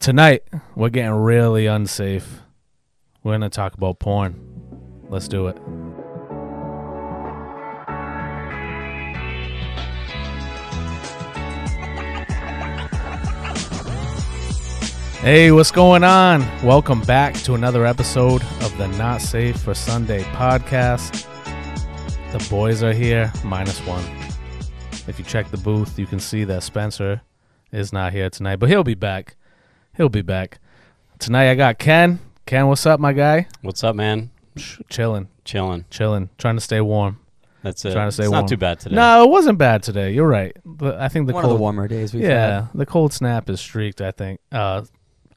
Tonight, we're getting really unsafe. We're going to talk about porn. Let's do it. Hey, what's going on? Welcome back to another episode of the Not Safe for Sunday podcast. The boys are here, -1. If you check the booth, you can see that Spencer is not here tonight, but he'll be back. Tonight I got Ken. Ken, what's up, my guy? What's up, man? Chilling. Chilling. Trying to stay warm. That's it. Trying to stay it's warm. Not too bad today. No, it wasn't bad today. You're right. But I think the one cold, of the warmer days we've had. the cold snap is streaked, I think.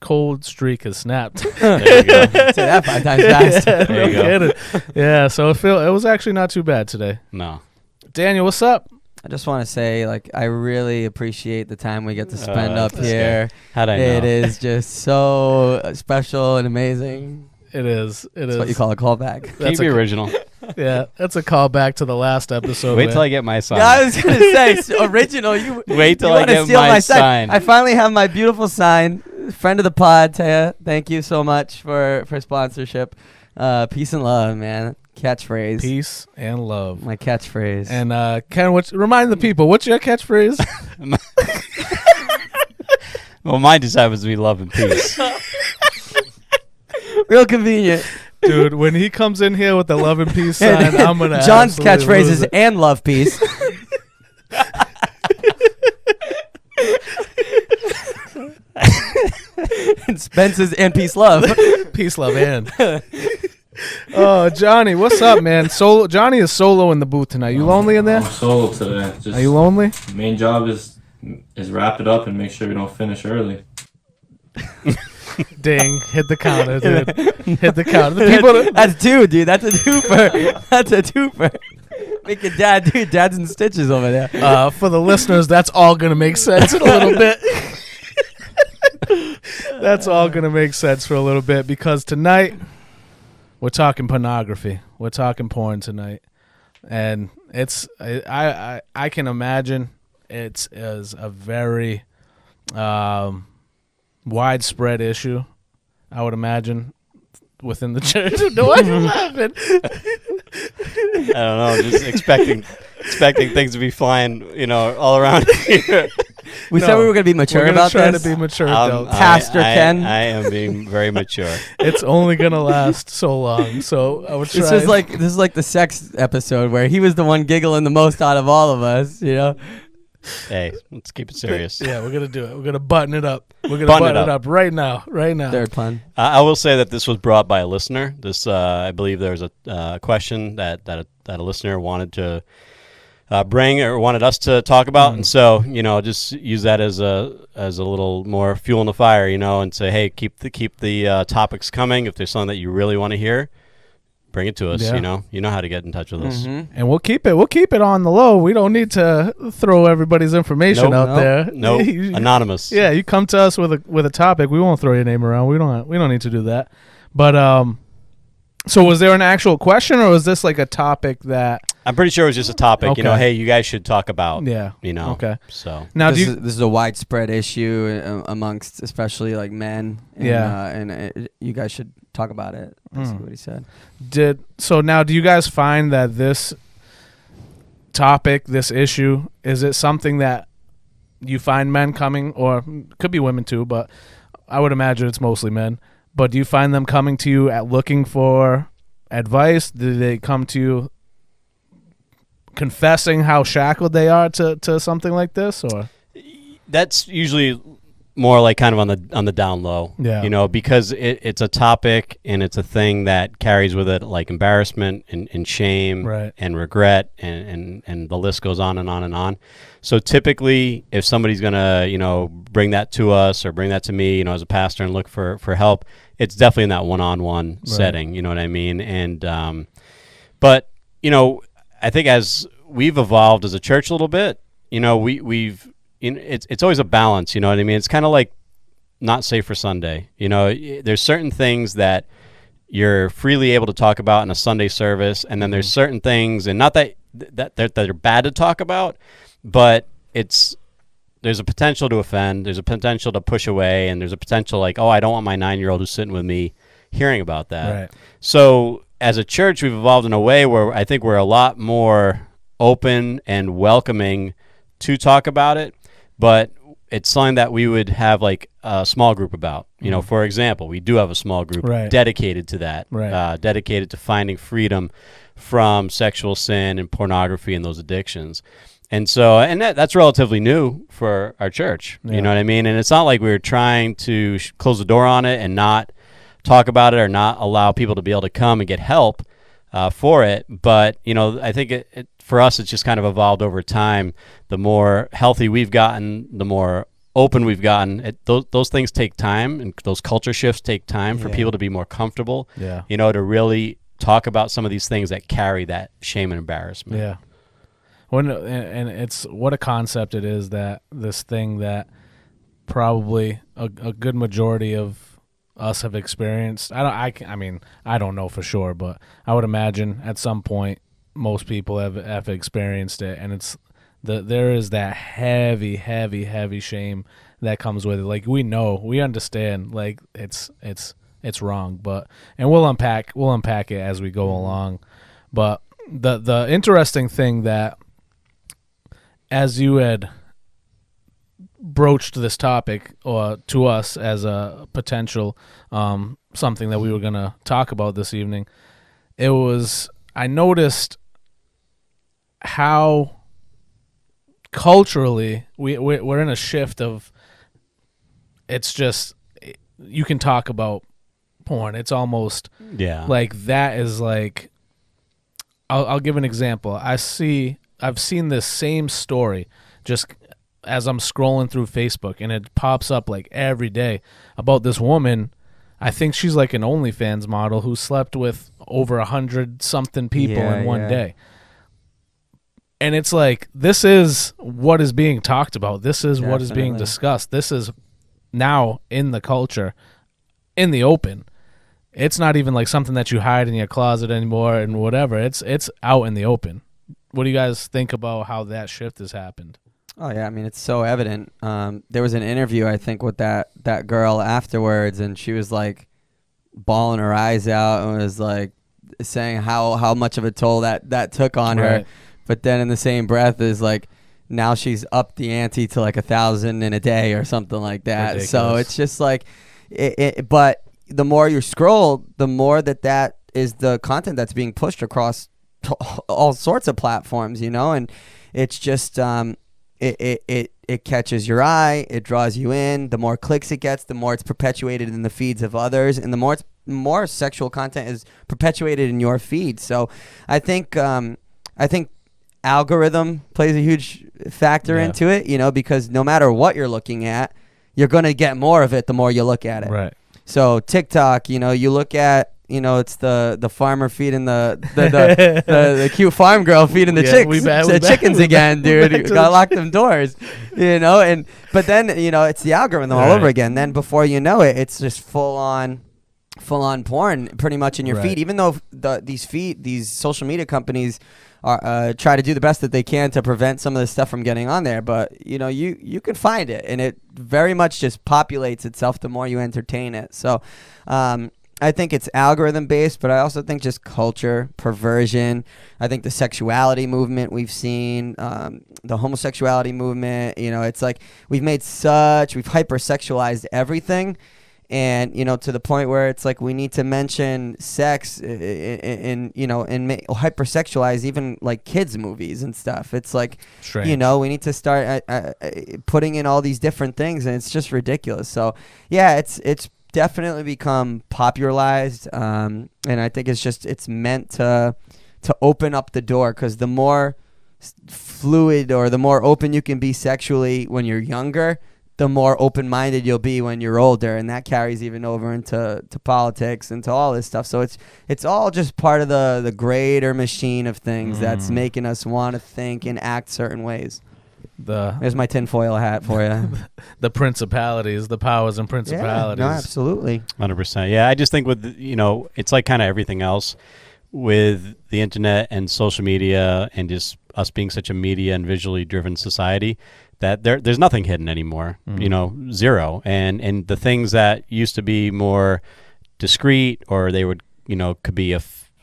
Cold streak has snapped. There you go. Say that 5 times fast. There you go. Yeah, so it was actually not too bad today. No. Daniel, what's up? I just want to say, I really appreciate the time we get to spend up here. How'd I know? It is just so special and amazing. It is. That's what you call a callback. Can you be original? Yeah, that's a callback to the last episode. Wait till I get my sign. Yeah, I was going to say, original. Wait till you I wanna get steal my sign. I finally have my beautiful sign. Friend of the pod, Taya. Thank you so much for sponsorship. Peace and love, man. Catchphrase. Peace and love. My catchphrase. And Ken, remind the people, what's your catchphrase? Well, mine just happens to be love and peace. Real convenient. Dude, when he comes in here with the love and peace sign, I'm going to John's catchphrase is and love peace. And Spence's and peace love. Peace, love, and. Oh, Johnny, what's up, man? Johnny is solo in the booth tonight. You lonely in there? I'm solo today. Just Are you lonely? Main job is wrap it up and make sure we don't finish early. Ding. Hit the counter, dude. Hit the counter. The people That's two, dude. That's a twofer. That's a twofer. Make your dad, dude. Dad's in stitches over there. For the listeners, that's all going to make sense in a little bit. That's all going to make sense for a little bit because tonight we're talking pornography. We're talking porn tonight. And I can imagine it is a very widespread issue, I would imagine, within the church. Why are you laughing? I don't know. Just expecting things to be flying, all around here. We said we were going to be mature about try this. to be mature adults. Pastor Ken. I am being very mature. It's only going to last so long. So I would try. This is like the sex episode where he was the one giggling the most out of all of us, Hey, let's keep it serious. Yeah, we're going to do it. We're going to button it up. We're going to button it up right now. Third pun. I will say that this was brought by a listener. This, I believe there's a question that a listener wanted to bring or wanted us to talk about. And so, just use that as a little more fuel in the fire, and say, hey, keep the topics coming. If there's something that you really want to hear, bring it to us. Yeah. You know how to get in touch with us. And we'll keep it on the low. We don't need to throw everybody's information out there. Nope. Anonymous. Yeah, you come to us with a topic. We won't throw your name around. We don't need to do that. But so was there an actual question, or was this like a topic that? I'm pretty sure it was just a topic. Okay. Hey, you guys should talk about. Yeah. Okay. So now, this is a widespread issue amongst especially like men. And, and you guys should talk about it. Basically, what he said. Now, do you guys find that this topic, this issue, is it something that you find men coming, or could be women too, but I would imagine it's mostly men. But do you find them coming to you looking for advice? Do they come to you confessing how shackled they are to something like this, or? That's usually more like kind of on the down low, because it's a topic and it's a thing that carries with it like embarrassment and shame, right, and regret, and the list goes on and on and on. So typically, if somebody's gonna bring that to us or bring that to me, as a pastor and look for help, it's definitely in that one-on-one setting. You know what I mean? And but I think as we've evolved as a church a little bit, we've it's always a balance. You know what I mean? It's kind of like Not Safe for Sunday. There's certain things that you're freely able to talk about in a Sunday service, and then there's certain things, and not that they're bad to talk about, but it's there's a potential to offend, there's a potential to push away, and there's a potential like, oh, I don't want my 9-year-old who's sitting with me hearing about that. Right. So as a church, we've evolved in a way where I think we're a lot more open and welcoming to talk about it, but it's something that we would have like a small group about. You know, for example, we do have a small group dedicated to that, dedicated to finding freedom from sexual sin and pornography and those addictions. And so, and that's relatively new for our church. You know what I mean? And it's not like we're trying to close the door on it and not talk about it or not allow people to be able to come and get help for it. But, you know, I think for us, it's just kind of evolved over time. The more healthy we've gotten, the more open we've gotten. Those things take time, and those culture shifts take time for people to be more comfortable, you know, to really talk about some of these things that carry that shame and embarrassment. Yeah. And it's what a concept it is, that this thing that probably a good majority of us have experienced. I mean, I don't know for sure, but I would imagine at some point most people have experienced it, and there is that heavy shame that comes with it. Like, we understand, like it's wrong, and we'll unpack it as we go along. But the interesting thing that, as you had broached this topic or to us as a potential something that we were going to talk about this evening, I noticed how culturally we're in a shift of, it's just, you can talk about porn. It's almost like that is like, I'll give an example. I've seen this same story just as I'm scrolling through Facebook, and it pops up like every day about this woman. I think she's like an OnlyFans model who slept with over 100-something people in one day. And it's like, this is what is being talked about. This is what is being discussed. This is now in the culture, in the open. It's not even like something that you hide in your closet anymore and whatever. It's out in the open. What do you guys think about how that shift has happened? Oh, yeah. I mean, it's so evident. There was an interview, I think, with that girl afterwards, and she was like bawling her eyes out and was like saying how much of a toll that took on her. But then in the same breath is like, now she's upped the ante to like 1,000 in a day or something like that. Ridiculous. So it's just like, but the more you scroll, the more that is the content that's being pushed across all sorts of platforms, you know, and it's just it catches your eye, it draws you in. The more clicks it gets, the more it's perpetuated in the feeds of others, and the more sexual content is perpetuated in your feed. So I think algorithm plays a huge factor into it, you know, because no matter what you're looking at, you're going to get more of it the more you look at it. Right. So TikTok, you know, you look at, you know, it's the farmer feeding the cute farm girl feeding the chickens again, dude. You gotta lock them doors, you know. But then, you know, it's the algorithm all over again. Then before you know it, it's just full on porn pretty much in your feed. Even though these social media companies are try to do the best that they can to prevent some of this stuff from getting on there, but you know, you can find it, and it very much just populates itself the more you entertain it. So I think it's algorithm based, but I also think just culture, perversion. I think the sexuality movement we've seen, the homosexuality movement, you know, it's like we've hypersexualized everything. And, you know, to the point where it's like we need to mention sex and hypersexualize even like kids movies and stuff. It's like, strange. You know, we need to start putting in all these different things, and it's just ridiculous. So, yeah, it's definitely become popularized, and I think it's meant to open up the door, because the more fluid or the more open you can be sexually when you're younger, the more open-minded you'll be when you're older, and that carries even over into politics and to all this stuff. So it's all just part of the greater machine of things that's making us want to think and act certain ways. There's my tinfoil hat for you. The principalities, the powers and principalities. Yeah, no, absolutely. 100%. Yeah, I just think with, you know, it's like kind of everything else with the internet and social media and just us being such a media and visually driven society. that there's nothing hidden anymore. Zero. And the things that used to be more discreet, or they would could be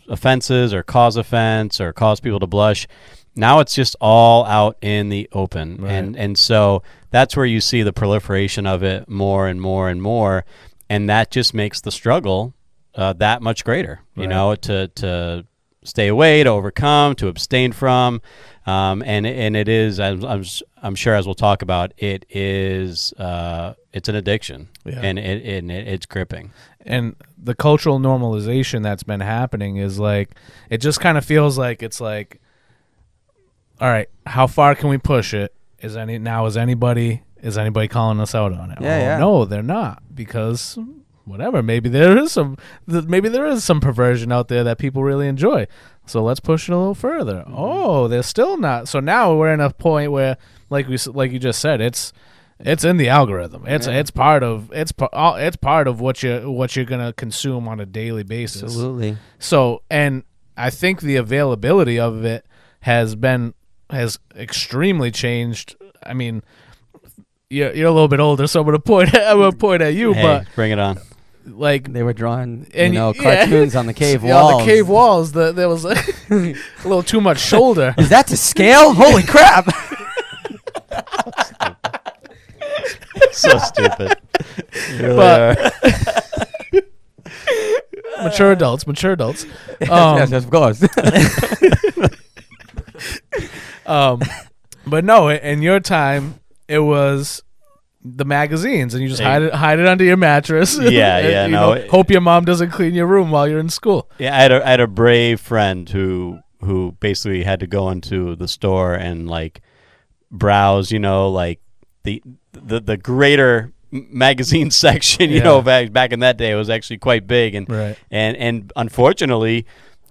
offenses or cause offense or cause people to blush. Now it's just all out in the open. Right. And so that's where you see the proliferation of it more and more and more. And that just makes the struggle that much greater, to stay away, to overcome, to abstain from. And it is, I'm sure, as we'll talk about, it is it's an addiction, and it's gripping. And the cultural normalization that's been happening is like, it just kind of feels like it's like, all right, how far can we push it? Is anybody calling us out on it? Yeah. No, they're not, because whatever, maybe there is some perversion out there that people really enjoy. So let's push it a little further. Oh, they're still not. So now we're in a point where, like you just said, it's in the algorithm. It's part of what you're gonna consume on a daily basis. Absolutely. So, and I think the availability of it has extremely changed. I mean, you're a little bit older, so I'm gonna point at you. Hey, but bring it on. Like, they were drawing cartoons on the cave walls. On the cave walls. There was a little too much shoulder. Is that to scale? Holy crap! So stupid. But mature adults. Yes, of course. But no, in your time, it was the magazines, and you just hide it under your mattress. Hope your mom doesn't clean your room while you're in school. Yeah, I had a brave friend who basically had to go into the store and like browse, like the greater magazine section. Back in that day, it was actually quite big, and unfortunately,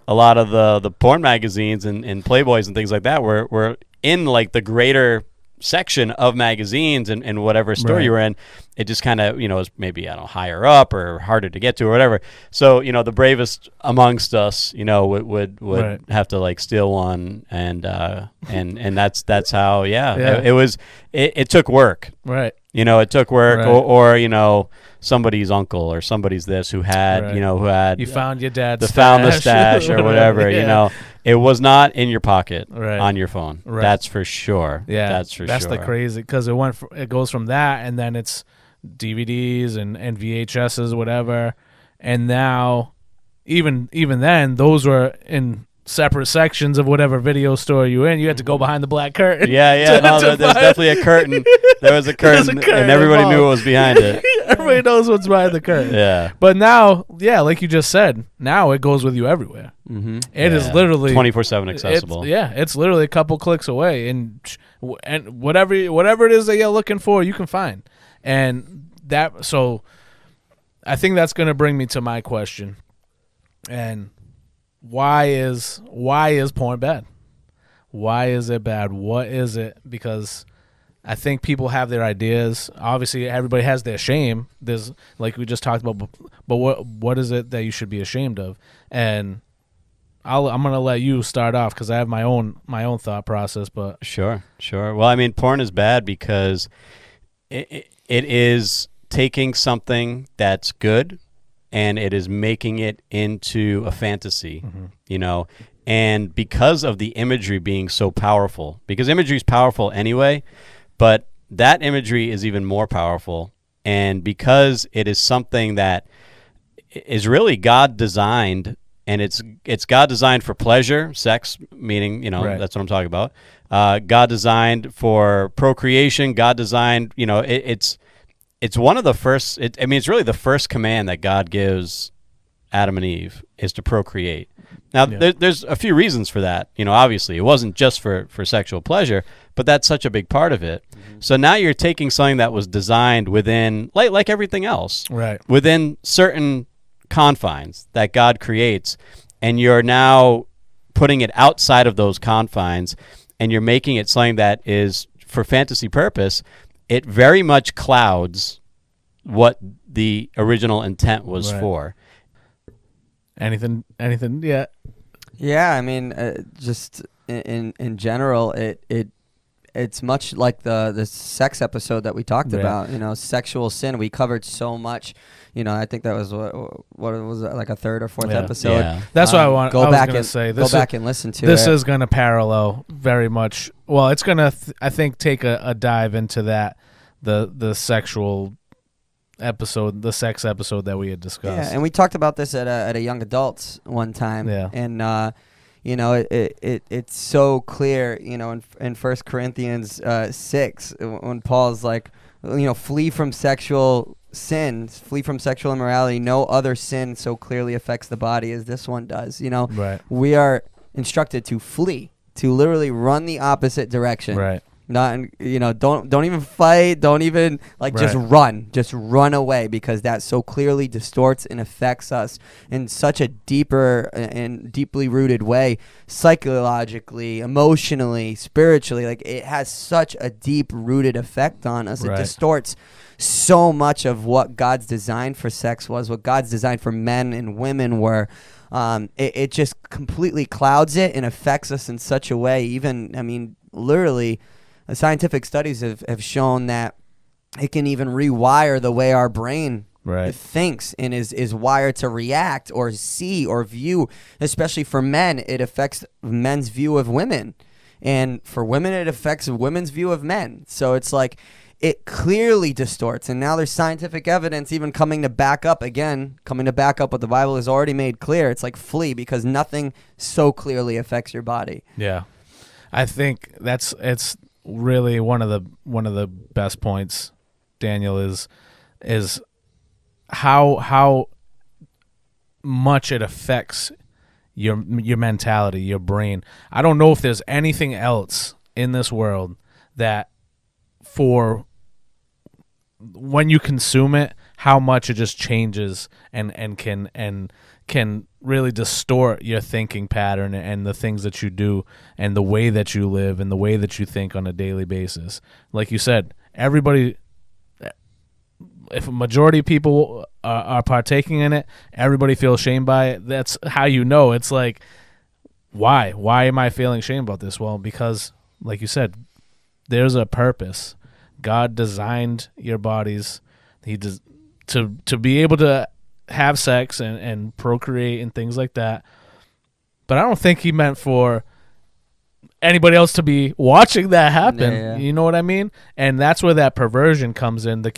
a lot of the porn magazines and Playboys and things like that were in like the greater section of magazines, and whatever store you were in, it just kind of was maybe higher up or harder to get to or whatever. So the bravest amongst us would have to like steal one, and that's how it took work. It took work, or somebody's uncle or somebody's this who had you found your dad's found the stash or whatever. It was not in your pocket on your phone. That's for sure. Yeah, that's for sure. That's the crazy, because it goes from that, and then it's DVDs and VHSs, whatever, and now even then those were in separate sections of whatever video store you were in. You had to go behind the black curtain. There's definitely a curtain. There was a curtain, and everybody knew what was behind it. Everybody knows what's behind the curtain. Yeah. But now, like you just said, now it goes with you everywhere. Mm-hmm. It is literally 24/7 accessible. It's literally a couple clicks away, and whatever it is that you're looking for, you can find. And so I think that's going to bring me to my question. And why is porn bad? Why is it bad? What is it? Because I think people have their ideas. Obviously, everybody has their shame. There's, like we just talked about, but what is it that you should be ashamed of? And I'm gonna let you start off, because I have my own thought process. But sure. Well, I mean, porn is bad because it is taking something that's good, and it is making it into a fantasy, and because of the imagery being so powerful, because imagery is powerful anyway, but that imagery is even more powerful, and because it is something that is really God designed, and it's God designed for pleasure, sex, meaning, that's what I'm talking about. God designed for procreation, God designed, it's one of the first, it's really the first command that God gives Adam and Eve is to procreate. Now, there's a few reasons for that. Obviously, it wasn't just for sexual pleasure, but that's such a big part of it. Mm-hmm. So now you're taking something that was designed within, like everything else, within certain confines that God creates, and you're now putting it outside of those confines, and you're making it something that is for fantasy purpose. It very much clouds what the original intent was for. Anything? Yeah. Yeah, I mean, just in general, it it's much like the sex episode that we talked about. Sexual sin. We covered so much. I think that was what was it, like a third or fourth episode. Yeah. That's what I want. Go back and listen to it. This is going to parallel very much. Well, it's going to I think take a dive into that the sexual episode, the sex episode that we had discussed. Yeah, and we talked about this at a young adults one time. Yeah, and it's so clear. In 1 Corinthians 6, when Paul's like, flee from sexual sin, flee from sexual immorality. No other sin so clearly affects the body as this one does. Right. We are instructed to flee, to literally run the opposite direction. Right. Not, don't even fight. Don't even just run away, because that so clearly distorts and affects us in such a deeper and deeply rooted way, psychologically, emotionally, spiritually. Like, it has such a deep rooted effect on us. It distorts so much of what God's design for sex was, what God's design for men and women were. It just completely clouds it and affects us in such a way. Even, literally, scientific studies have shown that it can even rewire the way our brain thinks and is wired to react or see or view. Especially for men, it affects men's view of women. And for women, it affects women's view of men. So it's like, it clearly distorts. And now there's scientific evidence even coming to back up what the Bible has already made clear. It's like, flee, because nothing so clearly affects your body. Yeah. I think it's really one of the best points, Daniel, is how much it affects your mentality, your brain. I don't know if there's anything else in this world that, for when you consume it, how much it just changes and can really distort your thinking pattern and the things that you do and the way that you live and the way that you think on a daily basis. Like you said, everybody, if a majority of people are partaking in it, everybody feels shame by it. That's how you know. It's like, why am I feeling shame about this? Well, because, like you said, there's a purpose. God designed your bodies to be able to have sex and procreate and things like that. But I don't think he meant for anybody else to be watching that happen. Yeah. You know what I mean? And that's where that perversion comes in, the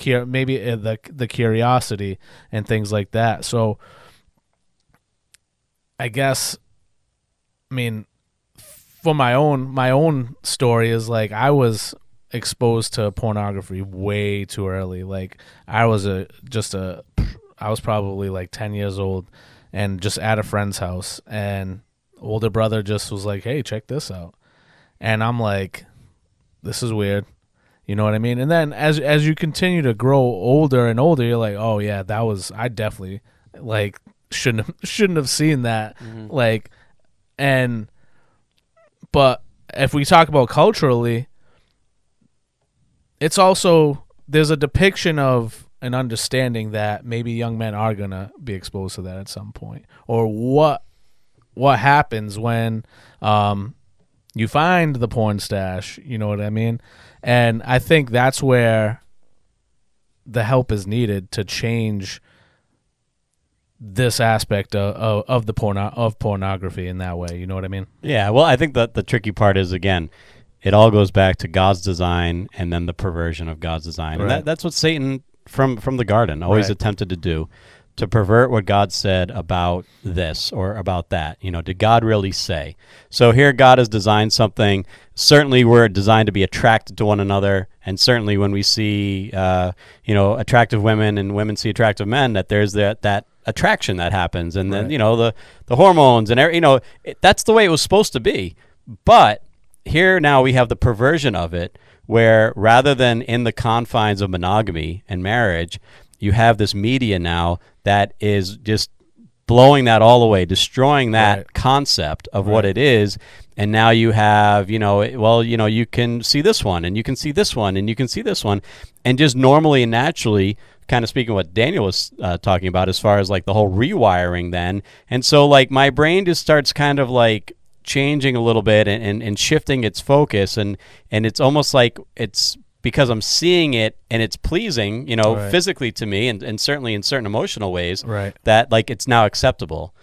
curiosity and things like that. So I guess, for my own story is like, I was exposed to pornography way too early. Like, I was probably like 10 years old and just at a friend's house, and older brother just was like, hey, check this out. And I'm like, this is weird. You know what I mean? And then as you continue to grow older and older, you're like, oh yeah, I definitely like shouldn't have seen that. Mm-hmm. Like, but if we talk about culturally, it's also, there's a depiction of an understanding that maybe young men are going to be exposed to that at some point. Or what happens when you find the porn stash, you know what I mean? And I think that's where the help is needed to change this aspect of pornography in that way, you know what I mean? Yeah, well, I think that the tricky part is, again, it all goes back to God's design and then the perversion of God's design. Right. And that's what Satan from the garden always attempted to do, to pervert what God said about this or about that. Did God really say? So here God has designed something. Certainly we're designed to be attracted to one another, and certainly when we see attractive women and women see attractive men, that there's that attraction that happens, and then the hormones and that's the way it was supposed to be. But here now we have the perversion of it, where rather than in the confines of monogamy and marriage, you have this media now that is just blowing that all away, destroying that concept of what it is. And now you have, you can see this one, and you can see this one, and you can see this one. And just normally and naturally, kind of speaking what Daniel was talking about as far as like the whole rewiring then. And so like my brain just starts kind of like changing a little bit and shifting its focus, and it's almost like it's because I'm seeing it and it's pleasing, physically to me, and certainly in certain emotional ways, that like it's now acceptable.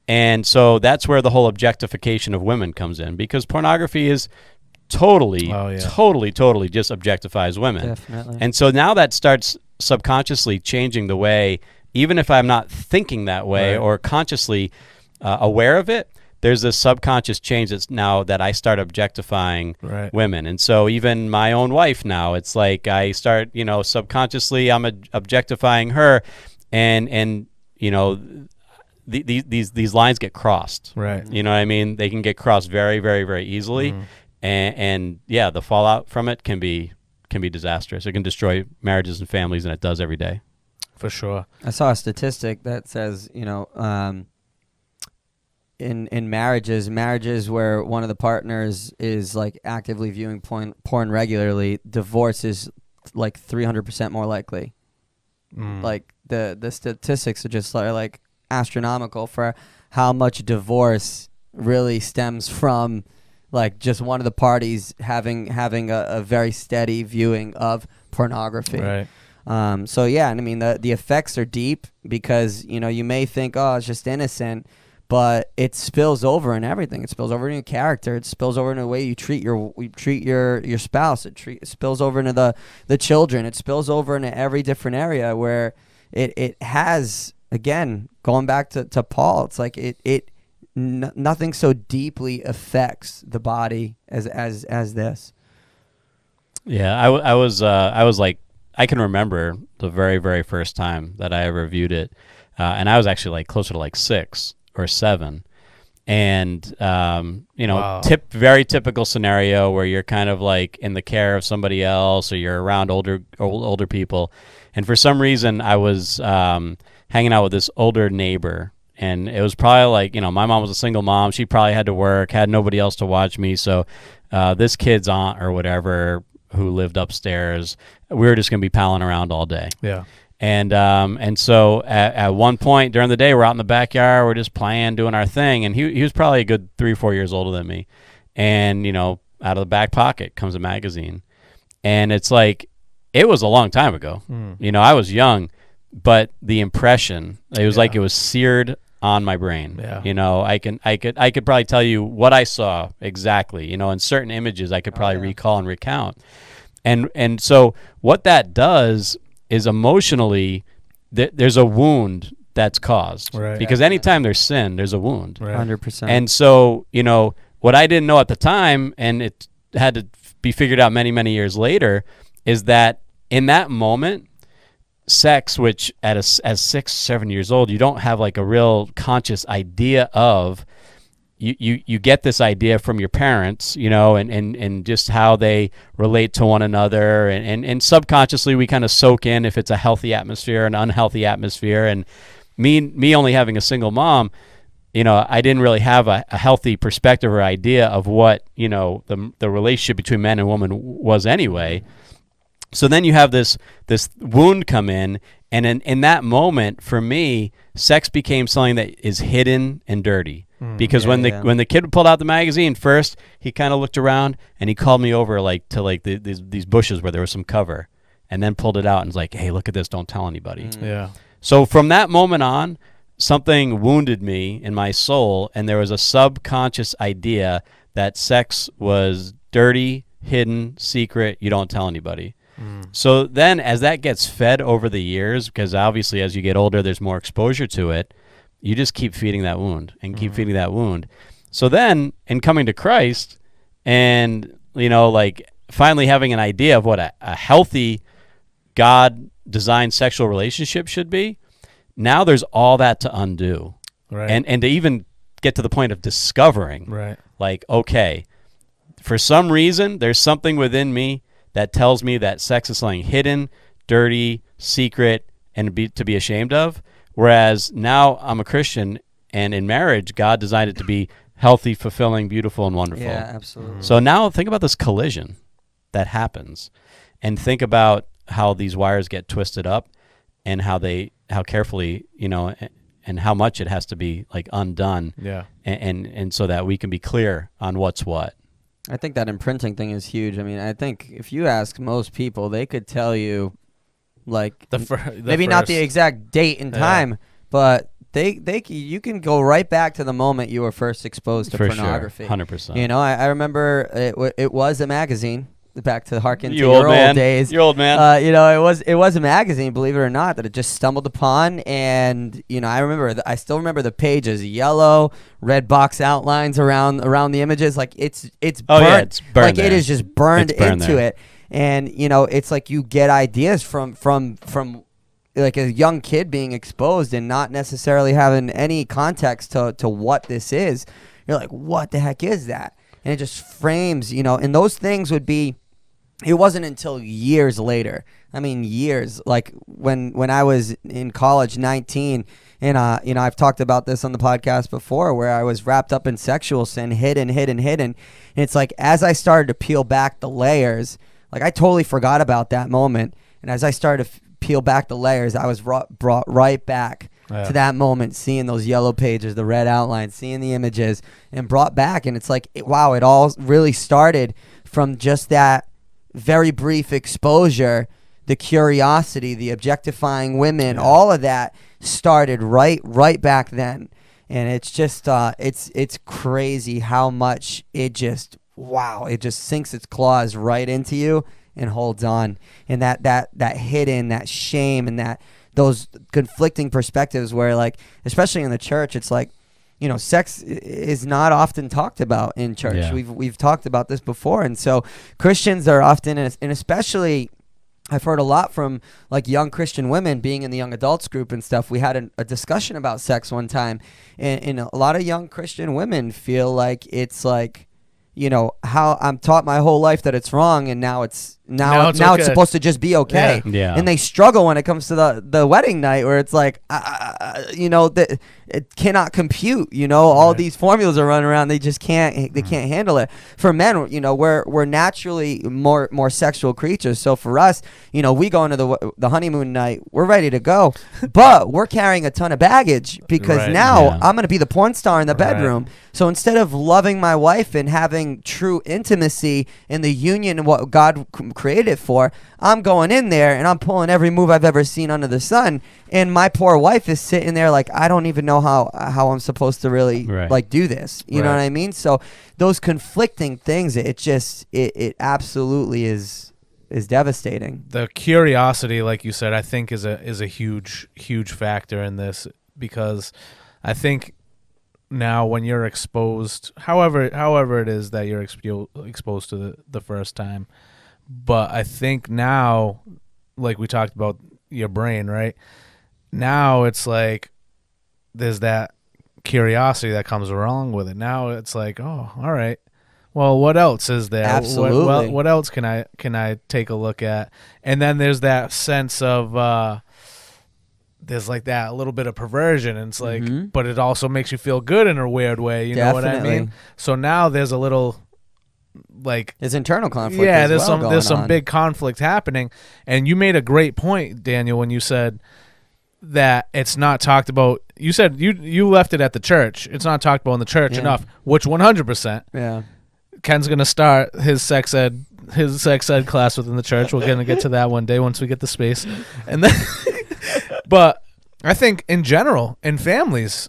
And so that's where the whole objectification of women comes in, because pornography is totally just objectifies women. Definitely. And so now that starts subconsciously changing the way, even if I'm not thinking that way or consciously aware of it, there's this subconscious change that's now that I start objectifying women. And so even my own wife now, it's like I start, subconsciously I'm objectifying her, and these lines get crossed. Right. You know what I mean? They can get crossed very, very, very easily. And the fallout from it can be disastrous. It can destroy marriages and families, and it does every day. For sure. I saw a statistic that says, in marriages where one of the partners is like actively viewing porn regularly, divorce is like 300% more likely. Like the statistics are just like astronomical for how much divorce really stems from like just one of the parties having a very steady viewing of pornography. Right. So yeah, and I mean the effects are deep, because you may think, oh, it's just innocent, but it spills over in everything. It spills over in your character. It spills over in the way you treat your spouse. It spills over into the children. It spills over into every different area where it has, again, going back to Paul, it's like nothing so deeply affects the body as this. Yeah, I was like, I can remember the very, very first time that I ever viewed it, and I was actually like closer to like 6 or 7, and Wow. very typical scenario where you're kind of like in the care of somebody else, or you're around older people, and for some reason I was hanging out with this older neighbor. And it was probably like, my mom was a single mom. She probably had to work, had nobody else to watch me. So this kid's aunt or whatever who lived upstairs, we were just going to be palling around all day. Yeah. And so at one point during the day, we're out in the backyard, we're just playing, doing our thing. And he was probably a good 3 or 4 years older than me. And, out of the back pocket comes a magazine. And it's like, it was a long time ago. I was young, but the impression, it was like it was seared on my brain. Yeah. I could probably tell you what I saw exactly, in certain images I could probably recall and recount. And so what that does is emotionally there's a wound that's caused. Right. Because anytime there's sin, there's a wound. Right. 100%. And so, what I didn't know at the time, and it had to be figured out many, many years later, is that in that moment, sex, which as 6, 7 years old, you don't have like a real conscious idea of, you get this idea from your parents, and just how they relate to one another, and subconsciously we kind of soak in if it's a healthy atmosphere, an unhealthy atmosphere. And me only having a single mom, I didn't really have a healthy perspective or idea of what, the relationship between man and woman was anyway. So then you have this wound come in, and in that moment, for me, sex became something that is hidden and dirty. Because when the kid pulled out the magazine, first he kind of looked around and he called me over to these bushes where there was some cover, and then pulled it out and was like, "Hey, look at this! Don't tell anybody." Yeah. So from that moment on, something wounded me in my soul, and there was a subconscious idea that sex was dirty, hidden, secret. You don't tell anybody. So then as that gets fed over the years, because obviously as you get older, there's more exposure to it, you just keep feeding that wound and keep feeding that wound. So then in coming to Christ and, like finally having an idea of what a healthy God-designed sexual relationship should be, now there's all that to undo. Right. And to even get to the point of discovering, like, okay, for some reason, there's something within me that tells me that sex is something hidden, dirty, secret, and to be ashamed of. Whereas now I'm a Christian, and in marriage, God designed it to be healthy, fulfilling, beautiful, and wonderful. Yeah, absolutely. So now think about this collision that happens, and think about how these wires get twisted up, and how carefully, and how much it has to be like undone. Yeah. And so that we can be clear on what's what. I think that imprinting thing is huge. I mean, I think if you ask most people, they could tell you, like, maybe not the exact date and time, but you can go right back to the moment you were first exposed to pornography. Sure. 100%. You know, I remember it was a magazine. Back to harken to your old days. Your old man. You know, it was a magazine, believe it or not, that it just stumbled upon. And, you know, I still remember the pages, yellow, red box outlines around the images. Like it's burnt. Yeah, it's burned like there. it is just burned into there. it. And, you know, it's like you get ideas from like a young kid being exposed and not necessarily having any context to what this is. You're like, what the heck is that? And it just frames, you know, and those things would be. It wasn't until years later. I mean, years. Like when I was in college, 19, and you know, I've talked about this on the podcast before, where I was wrapped up in sexual sin, hidden. And it's like as I started to peel back the layers, like I totally forgot about that moment. And as I started to peel back the layers, I was brought right back to that moment, seeing those yellow pages, the red outlines, seeing the images, and brought back. And it's like, wow, it all really started from just that very brief exposure, the curiosity, the objectifying women, all of that started right back then. And it's just it's crazy how much it just sinks its claws right into you and holds on. And that hidden, that shame, and that those conflicting perspectives where, like, especially in the church, it's like, you know, sex is not often talked about in church. Yeah. We've talked about this before. And so Christians are often, and especially I've heard a lot from like young Christian women being in the young adults group and stuff. We had a discussion about sex one time, and a lot of young Christian women feel like it's like, you know, how I'm taught my whole life that it's wrong, and now it's supposed to just be okay. Yeah. And they struggle when it comes to the wedding night, where it's like, you know, that it cannot compute. You know, all these formulas are running around. They just can't. They can't handle it. For men, you know, we're naturally more sexual creatures. So for us, you know, we go into the honeymoon night, we're ready to go, but we're carrying a ton of baggage because now I'm going to be the porn star in the bedroom. So instead of loving my wife and having true intimacy in the union and what God created it for, I'm going in there and I'm pulling every move I've ever seen under the sun, and my poor wife is sitting there like, I don't even know how I'm supposed to really like do this. You know what I mean? So those conflicting things, it absolutely is devastating. The curiosity, like you said, I think is a huge factor in this, because I think now when you're exposed, however it is that you're exposed to the first time, but I think now, like we talked about your brain, right? Now it's like there's that curiosity that comes along with it. Now it's like, oh, all right. Well, what else is there? Absolutely. What else can I take a look at? And then there's that sense of there's like that little bit of perversion, and it's like, but it also makes you feel good in a weird way. You know what I mean? So now there's a little, like, there's internal conflict. Yeah, there's some big conflict happening. And you made a great point, Daniel, when you said that it's not talked about. You said you left it at the church. It's not talked about in the church enough, which 100%. Yeah. Ken's gonna start his sex ed class within the church. We're gonna get to that one day once we get the space, and then. But I think in general, in families,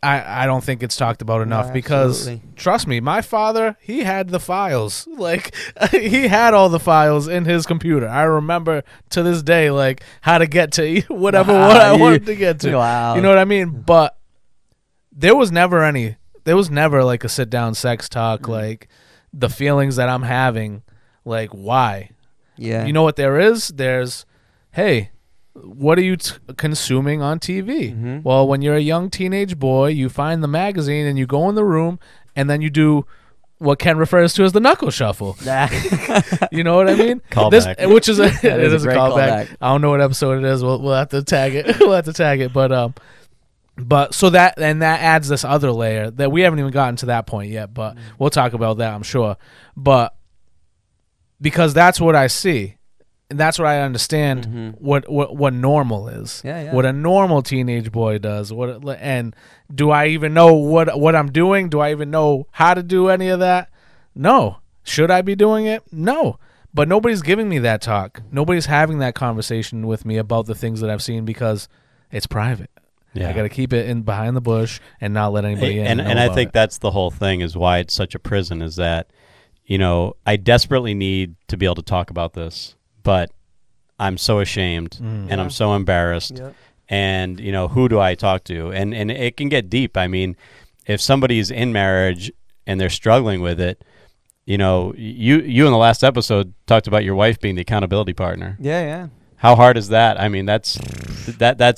I don't think it's talked about enough, because trust me, my father, he had the files. Like, he had all the files in his computer. I remember to this day, like, how to get to what I wanted to get to. Wow. You know what I mean? But there was never like a sit down sex talk, like the feelings that I'm having, like, why? Yeah. You know what there is? There's, hey, what are you consuming on TV? Well, when you're a young teenage boy, you find the magazine and you go in the room, and then you do what Ken refers to as the knuckle shuffle. You know what I mean? Callback. Which is it is a great callback. I don't know what episode it is. We'll have to tag it. But so that adds this other layer that we haven't even gotten to that point yet. But we'll talk about that, I'm sure. But because that's what I see. And that's where I understand what normal is. Yeah. What a normal teenage boy does. And do I even know what I'm doing? Do I even know how to do any of that? No. Should I be doing it? No. But nobody's giving me that talk. Nobody's having that conversation with me about the things that I've seen because it's private. Yeah. I got to keep it in behind the bush and not let anybody in. And I think that's the whole thing is why it's such a prison is that, I desperately need to be able to talk about this, but I'm so ashamed and I'm so embarrassed. Yep. And, who do I talk to? And it can get deep. I mean, if somebody's in marriage and they're struggling with it, you in the last episode talked about your wife being the accountability partner. Yeah. How hard is that? I mean, that's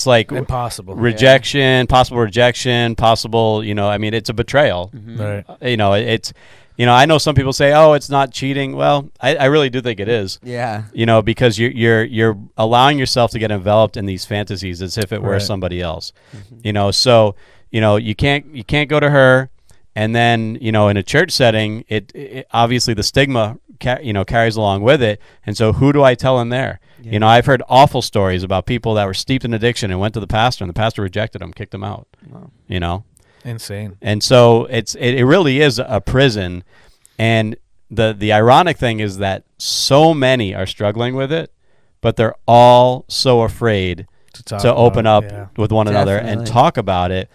like impossible. Rejection, possible rejection, possible, it's a betrayal. Right. It's, I know some people say, oh, it's not cheating. Well, I really do think it is. Yeah. Because you're allowing yourself to get enveloped in these fantasies as if it were somebody else. So, you can't go to her. And then, in a church setting, it obviously the stigma, carries along with it. And so who do I tell in there? Yeah. I've heard awful stories about people that were steeped in addiction and went to the pastor, and the pastor rejected them, kicked them out. Wow. Insane. And so it really is a prison. And the ironic thing is that so many are struggling with it, but they're all so afraid to open up with one another and talk about it.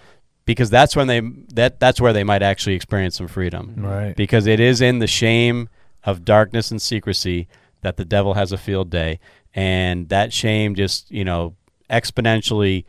Because that's when that's where they might actually experience some freedom. Right. Because it is in the shame of darkness and secrecy that the devil has a field day. And that shame just, exponentially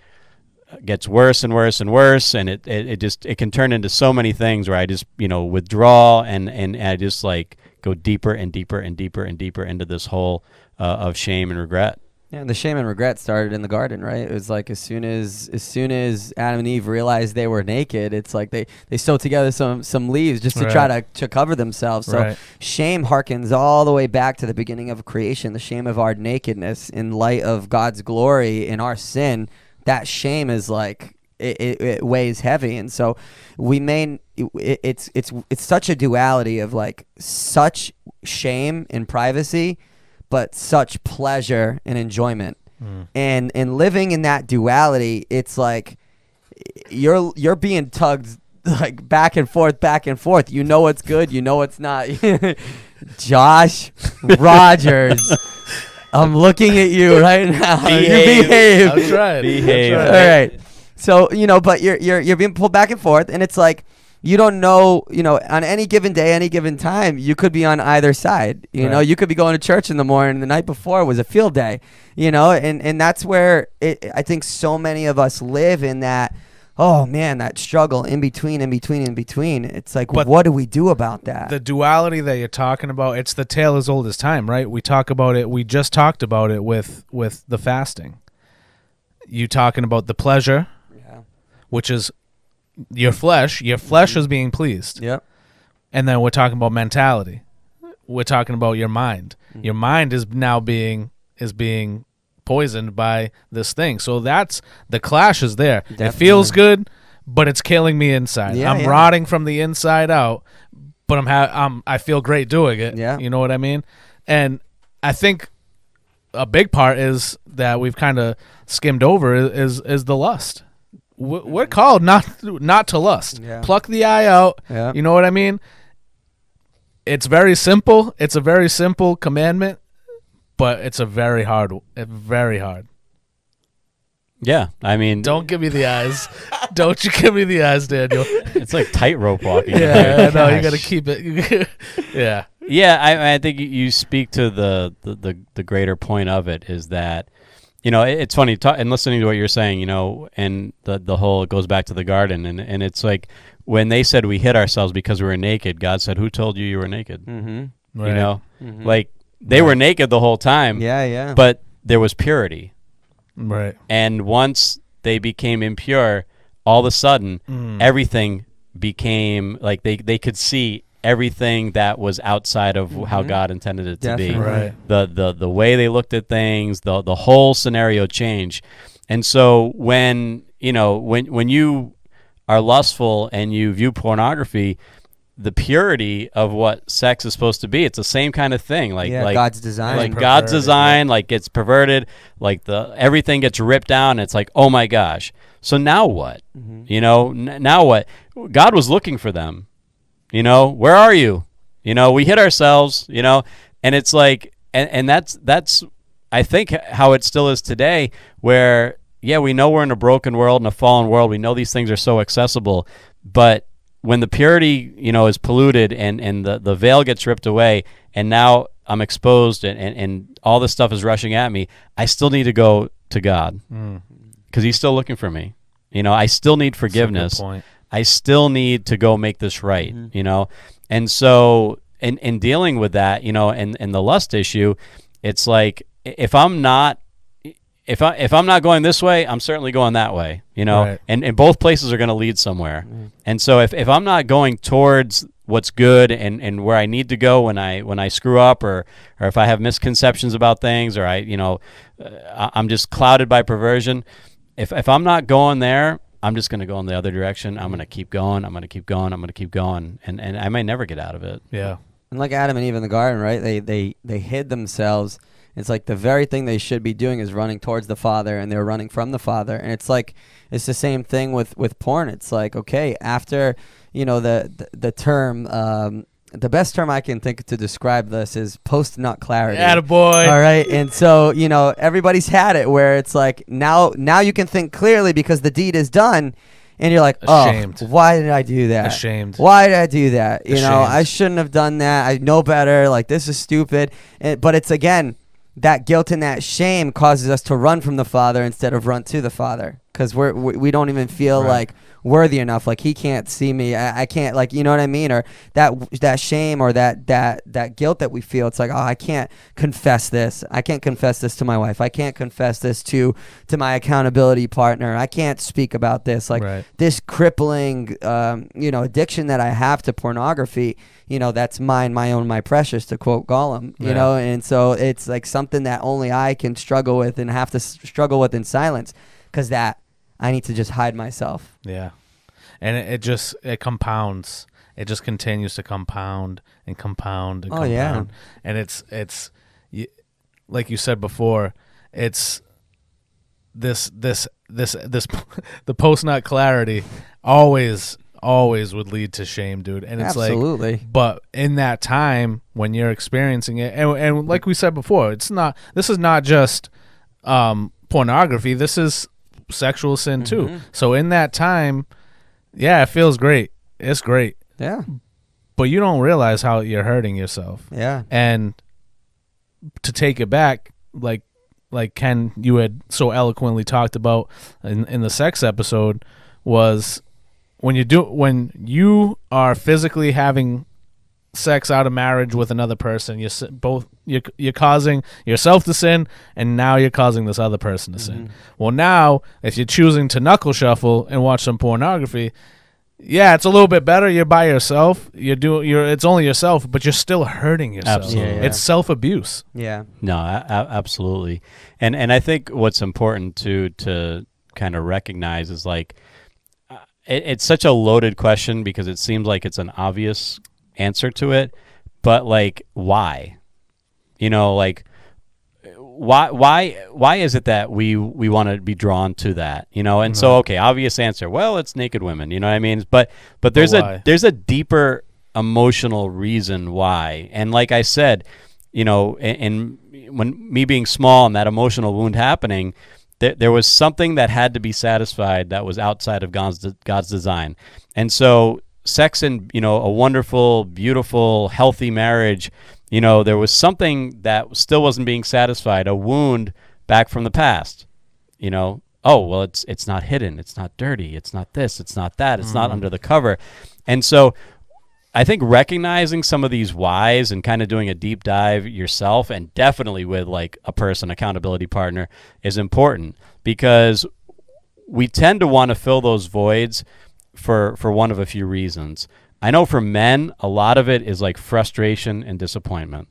gets worse and worse and worse. And it can turn into so many things where I just, withdraw and I just like go deeper and deeper and deeper and deeper into this hole of shame and regret. Yeah, and the shame and regret started in the garden, right? It was like as soon as Adam and Eve realized they were naked, it's like they sewed together some leaves just to try to cover themselves. So shame harkens all the way back to the beginning of creation, the shame of our nakedness in light of God's glory in our sin. That shame is like it weighs heavy, and so it's such a duality of like such shame and privacy, but such pleasure and enjoyment. And living in that duality, it's like you're being tugged like back and forth. You know what's good, you know what's not. Josh Rogers, I'm looking at you right now. Behave. I'm trying. Behave. All right. So, but you're being pulled back and forth, and it's like you don't know, on any given day, any given time, you could be on either side. You could be going to church in the morning, the night before was a field day, and that's where I think so many of us live in that, oh man, that struggle in between. It's like, what do we do about that? The duality that you're talking about, it's the tale as old as time, right? We talk about it. We just talked about it with the fasting. You talking about the pleasure, which is your flesh is being pleased. Yep. And then we're talking about mentality. We're talking about your mind. Your mind is now being poisoned by this thing. So that's the clash is there. Definitely. It feels good, but it's killing me inside. I'm rotting from the inside out, but I feel great doing it. Yeah. You know what I mean? And I think a big part is that we've kind of skimmed over is the lust. We're called not to lust. Yeah. Pluck the eye out. Yeah. You know what I mean? It's very simple. It's a very simple commandment, but it's very hard. Yeah, I mean, don't give me the eyes. Don't you give me the eyes, Daniel. It's like tightrope walking. Yeah, no, you got to keep it. Yeah. Yeah, I think you speak to the greater point of it is that, it's funny and listening to what you're saying, and the whole, it goes back to the garden, and it's like when they said we hid ourselves because we were naked, God said, who told you were naked? Mm-hmm. Right. Like they were naked the whole time. Yeah. But there was purity. Right. And once they became impure, all of a sudden everything became like they could see everything that was outside of how God intended it to be. Right. The way they looked at things, the whole scenario changed. And so when you are lustful and you view pornography, the purity of what sex is supposed to be. It's the same kind of thing. Like God's design. Like God's design, like gets perverted, like everything gets ripped down. It's like, oh my gosh. So now what? Now what? God was looking for them. Where are you? We hit ourselves, and it's like, and that's I think how it still is today, where, yeah, we know we're in a broken world, in a fallen world. We know these things are so accessible, but when the purity, is polluted and the veil gets ripped away, and now I'm exposed and all this stuff is rushing at me, I still need to go to God because he's still looking for me. I still need forgiveness. I still need to go make this right, And so in dealing with that, and the lust issue, it's like, if I'm not going this way, I'm certainly going that way, Right. and both places are going to lead somewhere. And so if I'm not going towards what's good and where I need to go when I screw up, or if I have misconceptions about things, or I'm just clouded by perversion, if I'm not going there, I'm just going to go in the other direction. I'm going to keep going. I'm going to keep going. I'm going to keep going. And I may never get out of it. Yeah. And like Adam and Eve in the garden, right? They hid themselves. It's like the very thing they should be doing is running towards the Father, and they're running from the Father. And it's like, it's the same thing with porn. It's like, okay, after, the term, the best term I can think to describe this is post-nut clarity. Attaboy. All right. And so, everybody's had it where it's like, now you can think clearly because the deed is done. And you're like, ashamed. Oh, why did I do that? Ashamed. Why did I do that? Ashamed. I shouldn't have done that. I know better. Like, this is stupid. But it's, again, that guilt and that shame causes us to run from the Father instead of run to the Father, because we don't even feel like worthy enough. Like, he can't see me. I can't, like, you know what I mean? Or that shame or that guilt that we feel. It's like, oh, I can't confess this. I can't confess this to my wife. I can't confess this to my accountability partner. I can't speak about this. Like, this crippling, addiction that I have to pornography, that's mine, my own, my precious, to quote Gollum, and so it's like something that only I can struggle with and have to struggle with in silence, because that I need to just hide myself. Yeah. And it compounds. It just continues to compound and compound and compound. Yeah. And it's like you said before, it's this the post-nut clarity always would lead to shame, dude. And it's absolutely. But in that time when you're experiencing it, and like we said before, this is not just pornography. This is sexual sin too. So in that time, yeah, it feels great. It's great. Yeah. But you don't realize how you're hurting yourself. Yeah. And to take it back, like Ken, you had so eloquently talked about in the sex episode, was when you are physically having sex out of marriage with another person, you're causing yourself to sin, and now you're causing this other person to sin. Well, now if you're choosing to knuckle shuffle and watch some pornography, yeah, it's a little bit better. You're by yourself. It's only yourself, but you're still hurting yourself. Absolutely. Yeah. It's self-abuse. Yeah. No, absolutely. And I think what's important to kind of recognize is, like, it's such a loaded question, because it seems like it's an obvious answer to it, but like, why? Like, why is it that we want to be drawn to that? And so, okay, obvious answer. Well, it's naked women. You know what I mean? But there's a deeper emotional reason why. And like I said, and when me being small and that emotional wound happening, there was something that had to be satisfied that was outside of God's design. And so sex and, a wonderful, beautiful, healthy marriage, there was something that still wasn't being satisfied, a wound back from the past. Oh, well, it's not hidden. It's not dirty. It's not this. It's not that. It's not under the cover. And so I think recognizing some of these whys and kind of doing a deep dive yourself, and definitely with like a person, accountability partner, is important, because we tend to want to fill those voids for one of a few reasons. I know for men, a lot of it is like frustration and disappointment.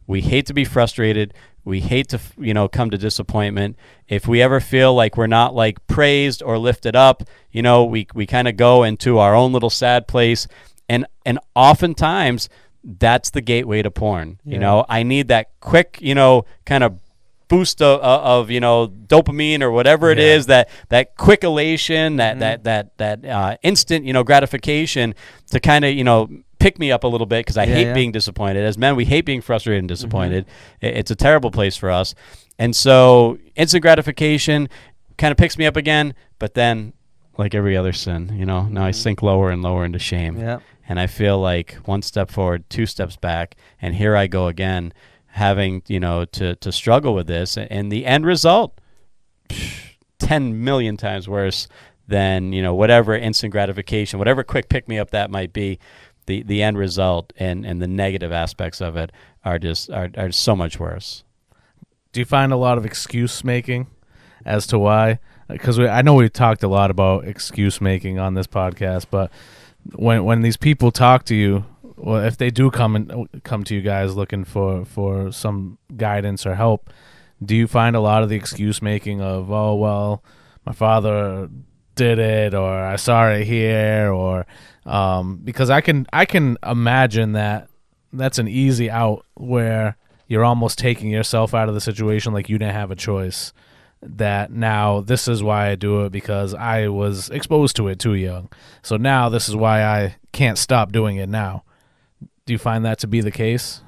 We hate to be frustrated. We hate to, come to disappointment. If we ever feel like we're not like praised or lifted up, we kind of go into our own little sad place. And oftentimes that's the gateway to porn. You know, I need that quick, kind of boost of dopamine or whatever it is, that quick elation, that instant gratification to kind of pick me up a little bit, because I hate being disappointed. As men, we hate being frustrated and disappointed. It's a terrible place for us. And so instant gratification kind of picks me up again, but then, like every other sin, now I sink lower and lower into shame. Yeah. And I feel like one step forward, two steps back, and here I go again, having, to struggle with this. And the end result, 10 million times worse than, whatever instant gratification, whatever quick pick-me-up that might be. The end result and the negative aspects of it are so much worse. Do you find a lot of excuse making as to why? Because I know we've talked a lot about excuse making on this podcast, but when these people talk to you, well, if they do come to you guys looking for some guidance or help, do you find a lot of the excuse making of, oh well, my father did it, or I saw it here, or because I can imagine that that's an easy out where you're almost taking yourself out of the situation, like you didn't have a choice, that now this is why I do it, because I was exposed to it too young, so now this is why I can't stop doing it now. Do you find that to be the case?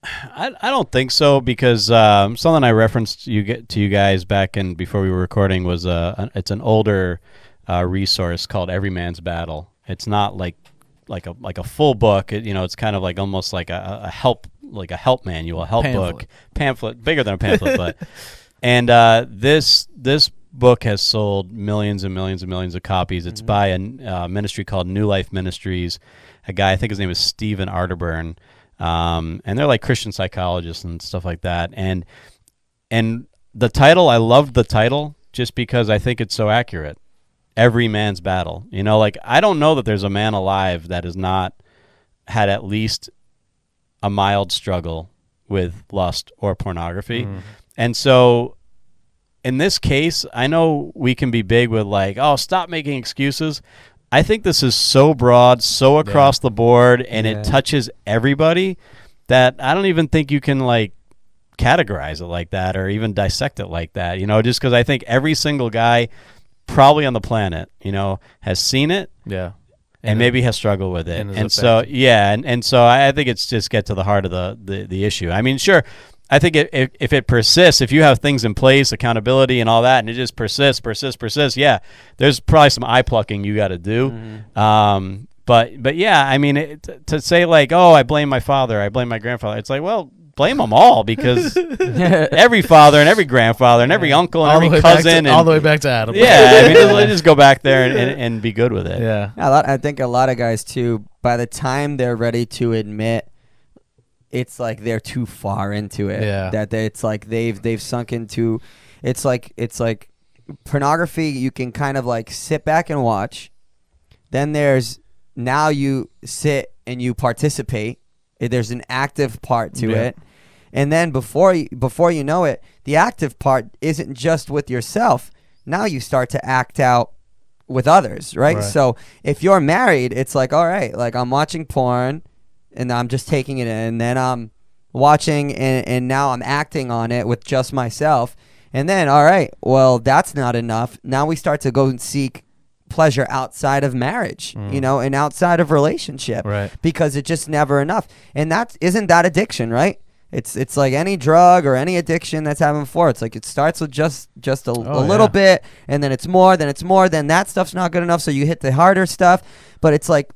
I don't think so, because something I referenced to you guys back in before we were recording was it's an older resource called Every Man's Battle. It's not like a full book. It's kind of like almost like a help manual, a help pamphlet, bigger than a pamphlet, but and this book has sold millions and millions and millions of copies. It's by a ministry called New Life Ministries. A guy, I think his name is Stephen Arterburn, and they're like Christian psychologists and stuff like that. And the title, I loved the title just because I think it's so accurate. Every man's battle. I don't know that there's a man alive that has not had at least a mild struggle with lust or pornography. And so in this case, I know we can be big with like, oh, stop making excuses. I think this is so broad, so across the board, and it touches everybody that I don't even think you can like categorize it like that or even dissect it like that, just because I think every single guy probably on the planet, has seen it. Yeah. And maybe has struggled with it. And so, and so I think it's just get to the heart of the issue. I mean, sure, I think if it persists, if you have things in place, accountability and all that, and it just persists, there's probably some eye plucking you got to do. But yeah, I mean, to say like, oh, I blame my father, I blame my grandfather, it's like, well, blame them all, because every father and every grandfather and every uncle and every cousin all the way back to Adam. Yeah, I mean, let's just go back there and be good with it. Yeah, I think a lot of guys too, by the time they're ready to admit, it's like they're too far into it. Yeah, that it's like they've sunk into. It's like pornography. You can kind of like sit back and watch. Then now you sit and you participate. There's an active part to it. And then before you know it, the active part isn't just with yourself. Now you start to act out with others, right? So if you're married, it's like, all right, like I'm watching porn and I'm just taking it in. And then I'm watching and now I'm acting on it with just myself. And then, all right, well, that's not enough. Now we start to go and seek pleasure outside of marriage, and outside of relationship, because it's just never enough. And isn't that addiction, right? It's like any drug or any addiction that's happened before. It's like it starts with just a little bit, and then it's more, then that stuff's not good enough, so you hit the harder stuff. But it's like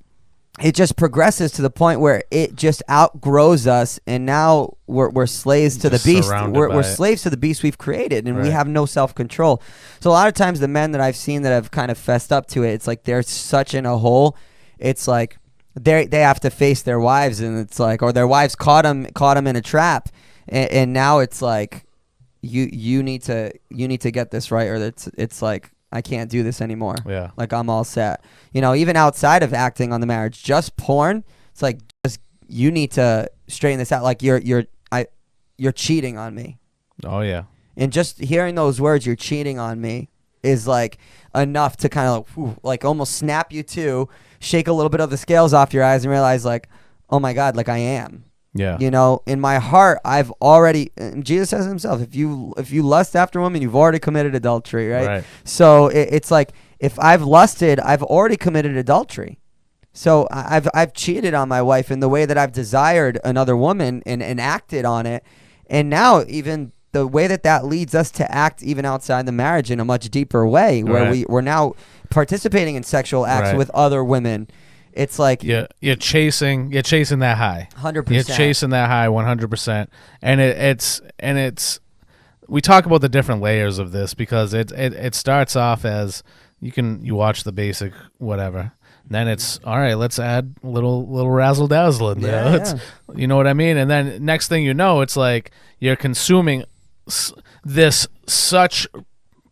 it just progresses to the point where it just outgrows us, and now we're slaves to the beast. We're slaves to the beast we've created, and we have no self-control. So a lot of times the men that I've seen that have kind of fessed up to it, it's like they're such in a hole. It's like they have to face their wives, and it's like, or their wives caught them in a trap, and now it's like you need to get this right, or it's like, I can't do this anymore. Yeah, like I'm all set. Even outside of acting on the marriage, just porn. It's like you need to straighten this out. Like you're cheating on me. Oh yeah. And just hearing those words, you're cheating on me. is like enough to kind of like almost snap you to, shake a little bit of the scales off your eyes and realize like, oh my God, like I am. Yeah. You know, in my heart, I've already, and Jesus says himself, if you lust after a woman, you've already committed adultery, right? So it's like, if I've lusted, I've already committed adultery. So I've cheated on my wife in the way that I've desired another woman and acted on it. And now even the way that leads us to act even outside the marriage in a much deeper way, where we're now participating in sexual acts with other women. It's like you're chasing that high. 100%. You're chasing that high 100%. And it's we talk about the different layers of this because it starts off as you watch the basic whatever. Then it's all right, let's add a little razzle dazzle in there. Yeah. You know what I mean? And then next thing you know, it's like you're consuming this such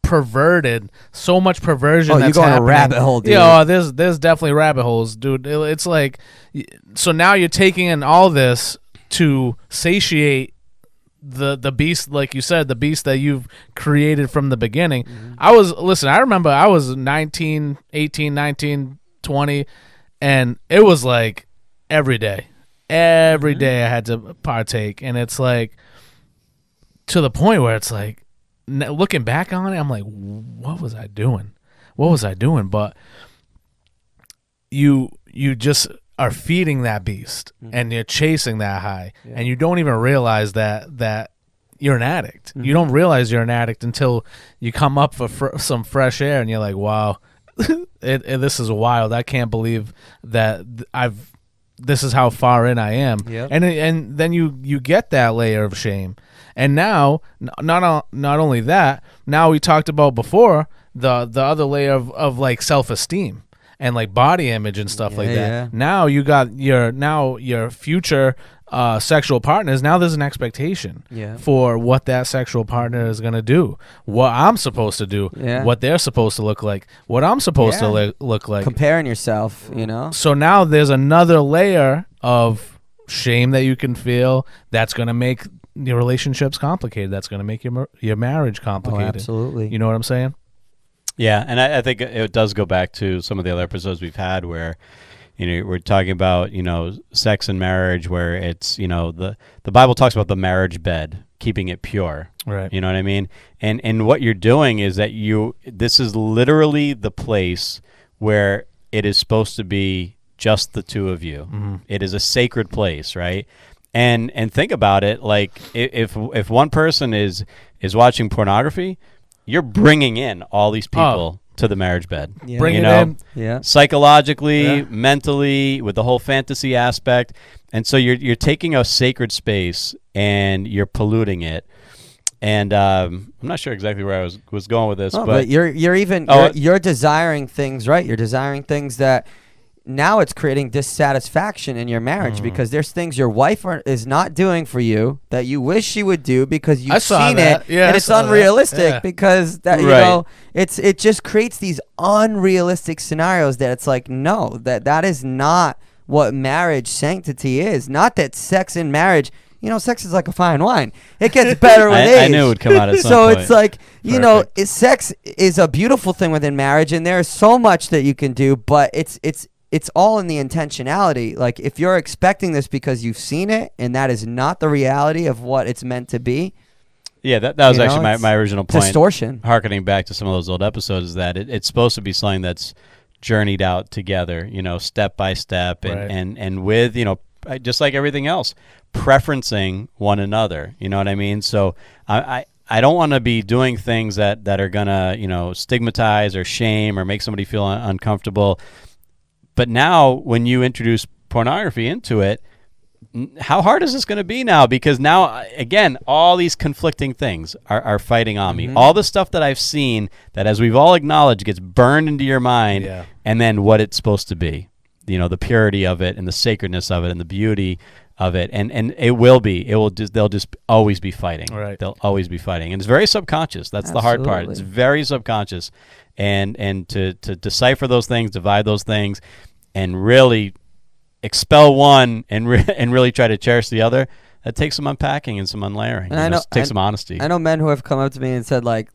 perverted, so much perversion. You're going a rabbit hole, dude. Yeah, there's definitely rabbit holes, dude. It's like, so now you're taking in all this to satiate the beast, like you said, the beast that you've created from the beginning. I remember I was 18, 19, 20, and it was like every day I had to partake, and it's like to the point where it's like, looking back on it, I'm like, what was I doing? But you just are feeding that beast, and you're chasing that high, and you don't even realize that you're an addict. You don't realize you're an addict until you come up for some fresh air, and you're like, wow, this is wild. I can't believe that this is how far in I am. Yep. And then you get that layer of shame. And now, not only that, now we talked about before the other layer of like self-esteem and like body image and stuff like that. Yeah. Now you got your future sexual partners. Now there's an expectation for what that sexual partner is going to do, what I'm supposed to do, what they're supposed to look like, what I'm supposed to look like. Comparing yourself, you know? So now there's another layer of shame that you can feel that's going to make your relationships complicated. That's going to make your marriage complicated. Oh, absolutely. You know what I'm saying? Yeah, and I think it does go back to some of the other episodes we've had where, we're talking about, sex and marriage, where it's, the Bible talks about the marriage bed, keeping it pure. Right. You know what I mean? And what you're doing is that this is literally the place where it is supposed to be just the two of you. Mm-hmm. It is a sacred place, right? And think about it, like if one person is watching pornography, you're bringing in all these people to the marriage bed. Yeah. Bring it in. Yeah. Psychologically, mentally, with the whole fantasy aspect. And so you're taking a sacred space and you're polluting it. And I'm not sure exactly where I was going with this, but you're desiring things, right? You're desiring things that now it's creating dissatisfaction in your marriage because there's things your wife is not doing for you that you wish she would do because you've seen it, and it's unrealistic because that it just creates these unrealistic scenarios that it's like, no, that is not what marriage sanctity is. Not that sex in marriage, sex is like a fine wine. It gets better with age. I knew it would come out at some point. So point. it's like, sex is a beautiful thing within marriage, and there's so much that you can do, but it's all in the intentionality. Like, if you're expecting this because you've seen it and that is not the reality of what it's meant to be. Yeah, that was actually my original point. Distortion. Harkening back to some of those old episodes, is that it's supposed to be something that's journeyed out together, step by step, and with, just like everything else, preferencing one another. You know what I mean? So I don't want to be doing things that are going to, stigmatize or shame or make somebody feel uncomfortable. But now, when you introduce pornography into it, how hard is this going to be now? Because now, again, all these conflicting things are fighting on me. All the stuff that I've seen that, as we've all acknowledged, gets burned into your mind, and then what it's supposed to be. The purity of it and the sacredness of it and the beauty of it. And they'll just always be fighting. Right. They'll always be fighting. And it's very subconscious. That's the hard part. It's very subconscious. And to decipher those things, divide those things, and really expel one and really try to cherish the other, that takes some unpacking and some unlayering. And takes some honesty. I know men who have come up to me and said, like,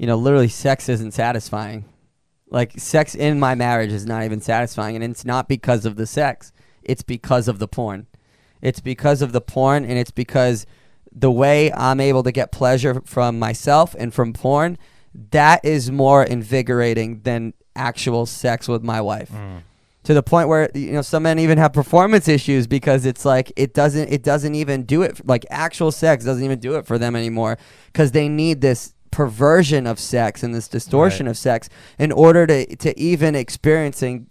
literally sex isn't satisfying. Like, sex in my marriage is not even satisfying, and it's not because of the sex. It's because of the porn. It's because of the porn, and it's because the way I'm able to get pleasure from myself and from porn, that is more invigorating than actual sex with my wife. To the point where some men even have performance issues because it's like it doesn't even do it, like actual sex doesn't even do it for them anymore, because they need this perversion of sex and this distortion of sex in order to even experiencing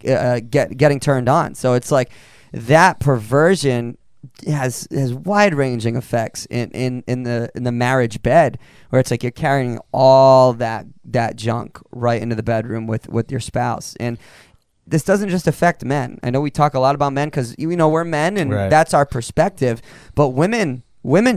getting turned on. So it's like that perversion has wide-ranging effects in the marriage bed, where it's like you're carrying all that junk right into the bedroom with your spouse. And this doesn't just affect men. I know we talk a lot about men because we're men and that's our perspective, but women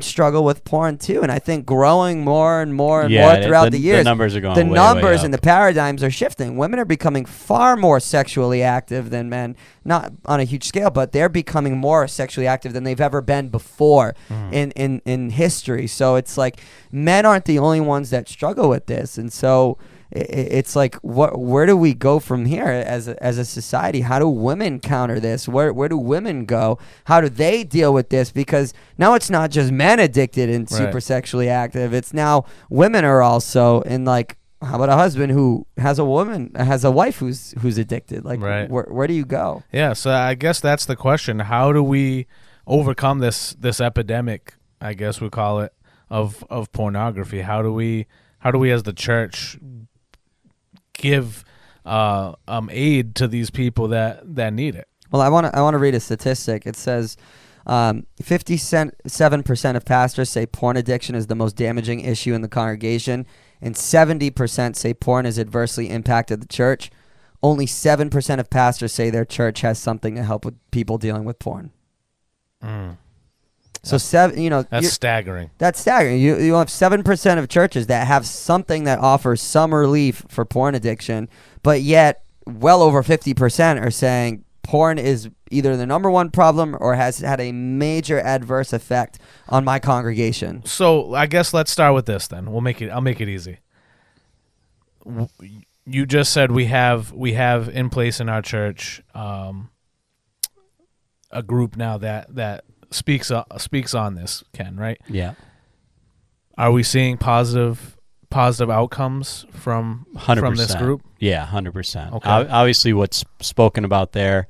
struggle with porn too, and I think growing more and more and more throughout the years. The numbers are going The way numbers up. and the paradigms are shifting. Women are becoming far more sexually active than men, not on a huge scale, but they're becoming more sexually active than they've ever been before in history. So it's like men aren't the only ones that struggle with this, and so it's like, where do we go from here as a society? How do women counter this? Where do women go? How do they deal with this? Because now it's not just men addicted and super sexually active. It's now women are also. And like, how about a husband who has a wife who's addicted? Like, where do you go? Yeah, so I guess that's the question. How do we overcome this epidemic, I guess we call it, of pornography? How do we as the church give aid to these people that need it? Well, I want to read a statistic. It says 57% of pastors say porn addiction is the most damaging issue in the congregation, and 70% say porn has adversely impacted the church. Only 7% of pastors say their church has something to help with people dealing with porn. So that's staggering. That's staggering. You have 7% of churches that have something that offers some relief for porn addiction, but yet well over 50% are saying porn is either the number one problem or has had a major adverse effect on my congregation. So I guess let's start with this then. I'll make it easy. You just said we have in place in our church a group now that speaks on this, Ken, right? Yeah. Are we seeing positive outcomes from 100%. This group? Yeah, 100%. Okay. Obviously, what's spoken about there,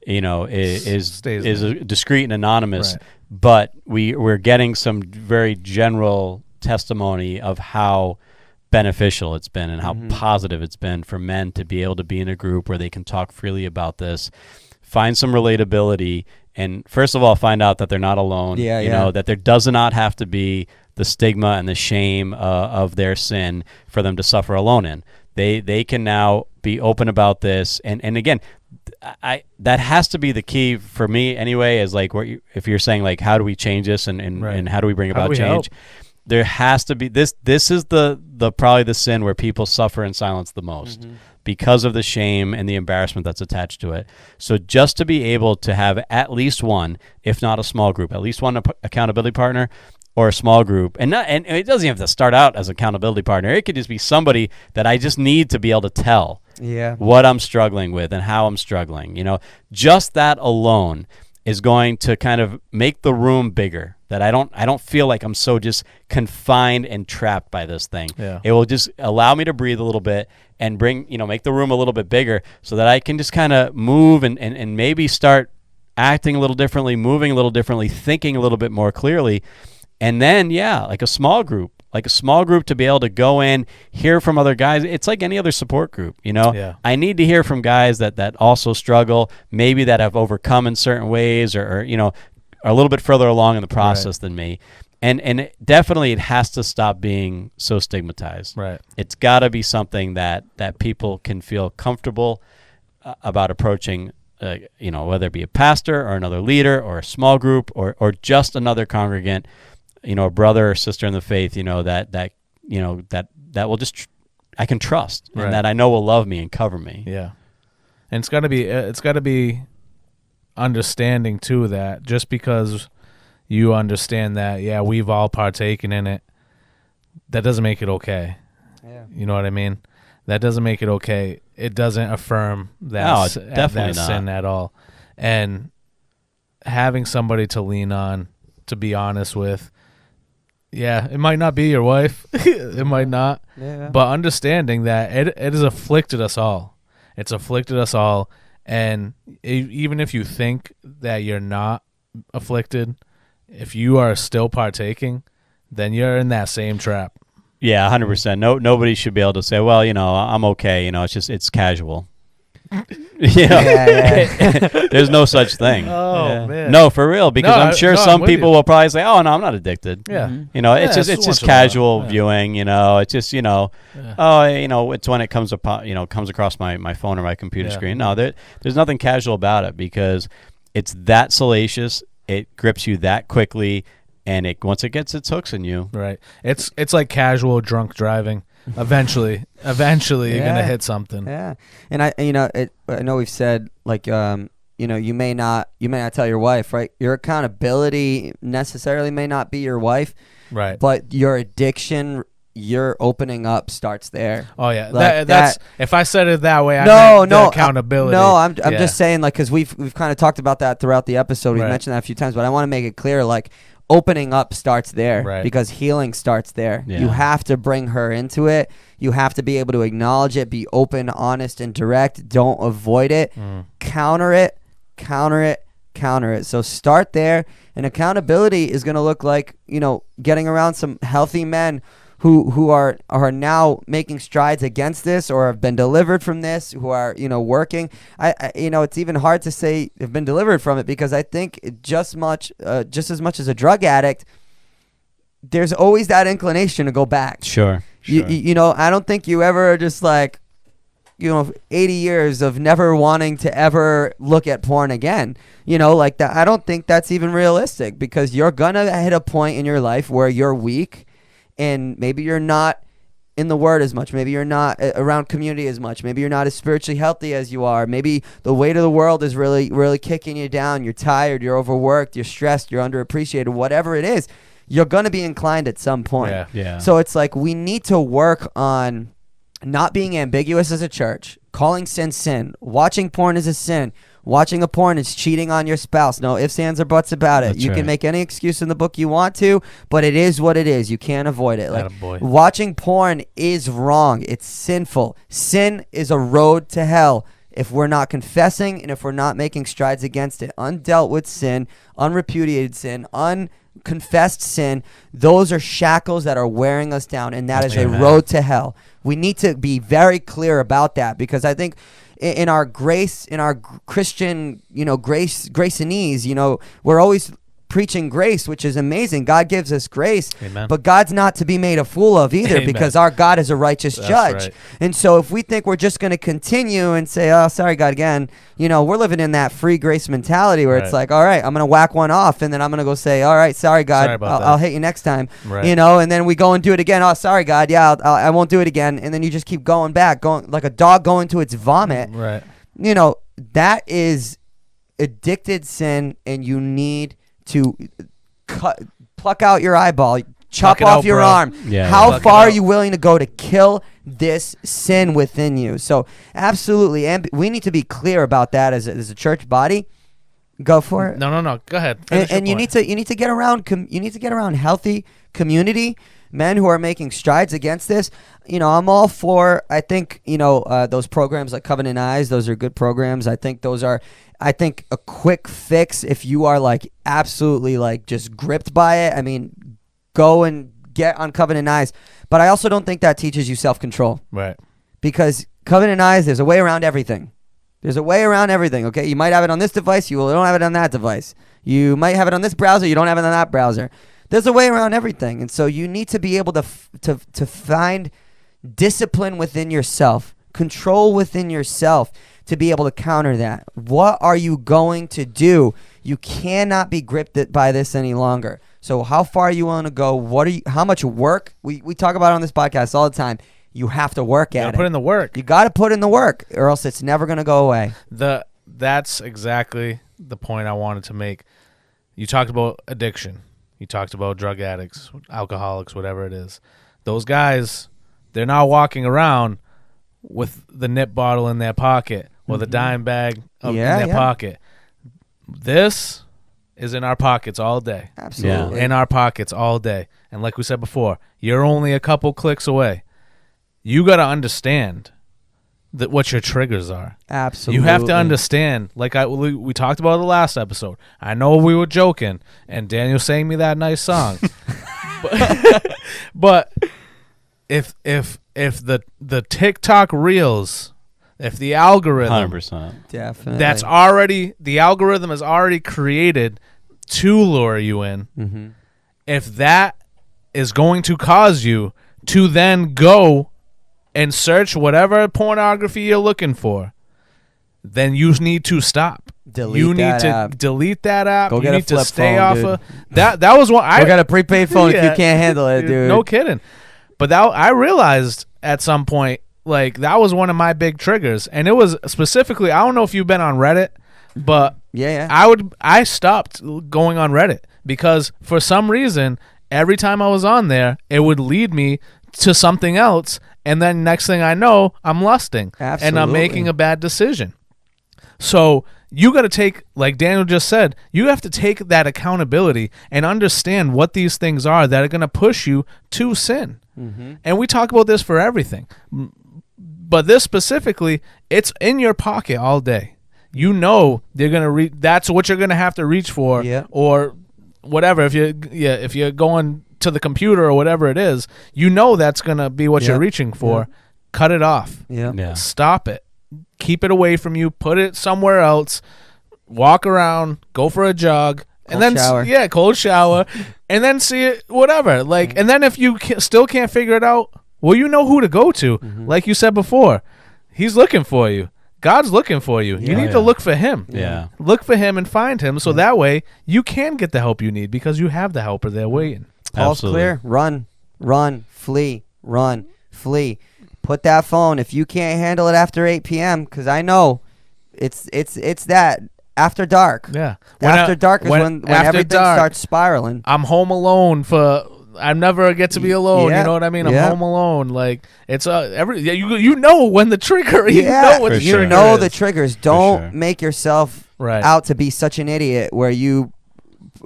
is discreet and anonymous, but we're getting some very general testimony of how beneficial it's been and how positive it's been for men to be able to be in a group where they can talk freely about this, find some relatability, and first of all, find out that they're not alone. That there does not have to be the stigma and the shame of their sin for them to suffer alone in. They can now be open about this, and again, that has to be the key for me anyway. Is like, if you're saying like, how do we change this and how do we bring about change? Help? There has to be this. This is the probably the sin where people suffer in silence the most. Because of the shame and the embarrassment that's attached to it. So just to be able to have at least one, if not a small group, at least one accountability partner or a small group, and it doesn't have to start out as an accountability partner. It could just be somebody that I just need to be able to tell what I'm struggling with and how I'm struggling. Just that alone is going to kind of make the room bigger. That I don't feel like I'm so just confined and trapped by this thing. Yeah. It will just allow me to breathe a little bit and make the room a little bit bigger so that I can just kind of move and maybe start acting a little differently, moving a little differently, thinking a little bit more clearly. And then, like a small group to be able to go in, hear from other guys. It's like any other support group, I need to hear from guys that also struggle, maybe that have overcome in certain ways or are a little bit further along in the process than me. And definitely it has to stop being so stigmatized. Right. It's got to be something that people can feel comfortable about approaching, whether it be a pastor or another leader or a small group or just another congregant, a brother or sister in the faith, that will just I can trust and that I know will love me and cover me. Yeah. And it's got to be understanding too that just because you understand that we've all partaken in it, that doesn't make it okay. Yeah. You know what I mean? That doesn't make it okay. It doesn't affirm that, definitely that sin at all. And having somebody to lean on, to be honest with, yeah, it might not be your wife. It might not. Yeah. But understanding that it has afflicted us all. It's afflicted us all. And even if you think that you're not afflicted, if you are still partaking, then you're in that same trap. Yeah, 100%. Nobody should be able to say, well, I'm okay. It's casual. There's no such thing. Oh man. No, for real, because I'm sure some people will probably say, "Oh no, I'm not addicted." Yeah. It's just casual viewing. It's just it's when it comes across my phone or my computer screen. No, there's nothing casual about it because it's that salacious. It grips you that quickly, and once it gets its hooks in you. Right. It's like casual drunk driving. Eventually you're gonna hit something. Yeah, and I know we've said like you may not tell your wife, right? Your accountability necessarily may not be your wife, right? But your addiction, your opening up starts there. Oh yeah, like that's if I said it that way. No, accountability. I'm just saying like because we've kind of talked about that throughout the episode. We've mentioned that a few times, but I want to make it clear like. Opening up starts there because healing starts there. Yeah. You have to bring her into it. You have to be able to acknowledge it, be open, honest, and direct. Don't avoid it. Counter it. So start there. And accountability is going to look like, getting around some healthy men who are now making strides against this or have been delivered from this, who are, working. It's even hard to say have been delivered from it because I think just as much as a drug addict, there's always that inclination to go back. Sure. I don't think you ever just like, 80 years of never wanting to ever look at porn again, like that. I don't think that's even realistic because you're going to hit a point in your life where you're weak. And maybe you're not in the Word as much. Maybe you're not around community as much. Maybe you're not as spiritually healthy as you are. Maybe the weight of the world is really, really kicking you down. You're tired. You're overworked. You're stressed. You're underappreciated. Whatever it is, you're going to be inclined at some point. Yeah. So it's like we need to work on not being ambiguous as a church, calling sin, watching porn as a sin. Watching a porn is cheating on your spouse. No ifs, ands, or buts about it. That's you can make any excuse in the book you want to, but it is what it is. You can't avoid it. Like watching porn is wrong. It's sinful. Sin is a road to hell. If we're not confessing and if we're not making strides against it, undealt with sin, unrepudiated sin, unconfessed sin, those are shackles that are wearing us down, and that is a road to hell. We need to be very clear about that because I think in our grace, in our Christian, grace-anese, we're always preaching grace, which is amazing. God gives us grace, Amen. But God's not to be made a fool of either. Amen. Because our God is a righteous judge. Right. And so if we think we're just going to continue and say, oh, sorry, God, again, we're living in that free grace mentality where it's like, all right, I'm going to whack one off and then I'm going to go say, all right, sorry, God, I'll hit you next time, and then we go and do it again. Oh, sorry, God, yeah, I won't do it again. And then you just keep going back, going like a dog going to its vomit. Right. That is addicted sin, and you need to pluck out your eyeball, chop off your arm. Yeah, How far are you willing to go to kill this sin within you? So absolutely, and we need to be clear about that as a church body. Go for it. No. Go ahead. And you need to get around. You need to get around healthy community, men who are making strides against this. I'm all for. I think those programs like Covenant Eyes. Those are good programs. I think those are. I think a quick fix if you are like absolutely like just gripped by it. I mean, go and get on Covenant Eyes. But I also don't think that teaches you self-control. Right. Because Covenant Eyes, there's a way around everything. There's a way around everything, okay? You might have it on this device. You don't have it on that device. You might have it on this browser. You don't have it on that browser. There's a way around everything. And so you need to be able to find discipline within yourself, control within yourself, to be able to counter that. What are you going to do? You cannot be gripped by this any longer. So how far are you willing to go? How much work? We talk about it on this podcast all the time. You have to work at it. Put in the work. You got to put in the work, or else it's never going to go away. That's exactly the point I wanted to make. You talked about addiction. You talked about drug addicts, alcoholics, whatever it is. Those guys, they're not walking around with the nip bottle in their pocket or the dime bag in their pocket. This is in our pockets all day. Absolutely. In our pockets all day. And like we said before, you're only a couple clicks away. You got to understand that what your triggers are. Absolutely. You have to understand, like we talked about in the last episode. I know we were joking, and Daniel sang me that nice song. but if the TikTok reels, if the algorithm, 100%, definitely, that's already, the algorithm is already created to lure you in. Mm-hmm. If that is going to cause you to then go and search whatever pornography you're looking for, then you need to stop. Delete that app. Delete that app. Go you get need a flip to stay phone, off dude. of that. That was one. Go get a prepaid phone if you can't handle it, dude. No kidding. But that I realized at some point, like, that was one of my big triggers, and it was specifically, I don't know if you've been on Reddit, but I stopped going on Reddit because for some reason every time I was on there, it would lead me to something else. And then next thing I know, I'm lusting. Absolutely. And I'm making a bad decision. So you got to take, like Daniel just said, you have to take that accountability and understand what these things are that are going to push you to sin. Mm-hmm. And we talk about this for everything. But this specifically, it's in your pocket all day. You know they're going to that's what you're going to have to reach for, or whatever. If you're going to the computer or whatever it is, you know that's going to be what you're reaching for. Cut it off. Stop it. Keep it away from you. Put it somewhere else. Walk around. Go for a jog. Cold shower. And then see it, whatever. Like, and then if you still can't figure it out, well, you know who to go to. Mm-hmm. Like you said before, he's looking for you. God's looking for you. You need to look for him. Look for him and find him, so that way you can get the help you need because you have the helper there waiting. Pulse clear. Run, flee, run, flee. Put that phone, if you can't handle it after 8 p.m., because I know it's that after dark. Yeah. After dark is when everything starts spiraling. I'm home alone I never get to be alone. You know what I mean? I'm home alone. Like, it's you know when the trigger. You know what the trigger is. The triggers. Don't make yourself out to be such an idiot where you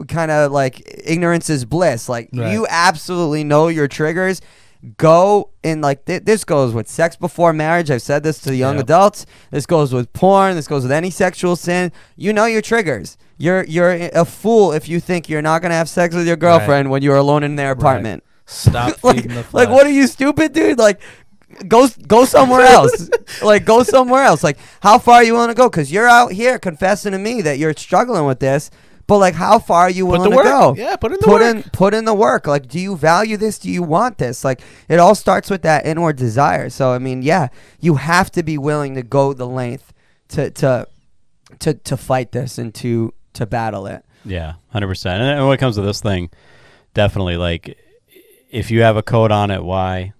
kind of like ignorance is bliss. Like you absolutely know your triggers. Go in, like this goes with sex before marriage. I've said this to the young adults. This goes with porn. This goes with any sexual sin. You know your triggers. You're a fool if you think you're not gonna have sex with your girlfriend when you're alone in their apartment. Stop feeding the flesh. Like, what are you, stupid, dude? Like, go somewhere else. Like, go somewhere else. Like, how far are you willing to go? Because you're out here confessing to me that you're struggling with this. But, like, how far are you willing to go? Yeah, put in the work. Put in the work. Like, do you value this? Do you want this? Like, it all starts with that inward desire. So, I mean, you have to be willing to go the length to fight this and to battle it. Yeah, 100%. And when it comes to this thing, definitely, like, if you have a code on it, why?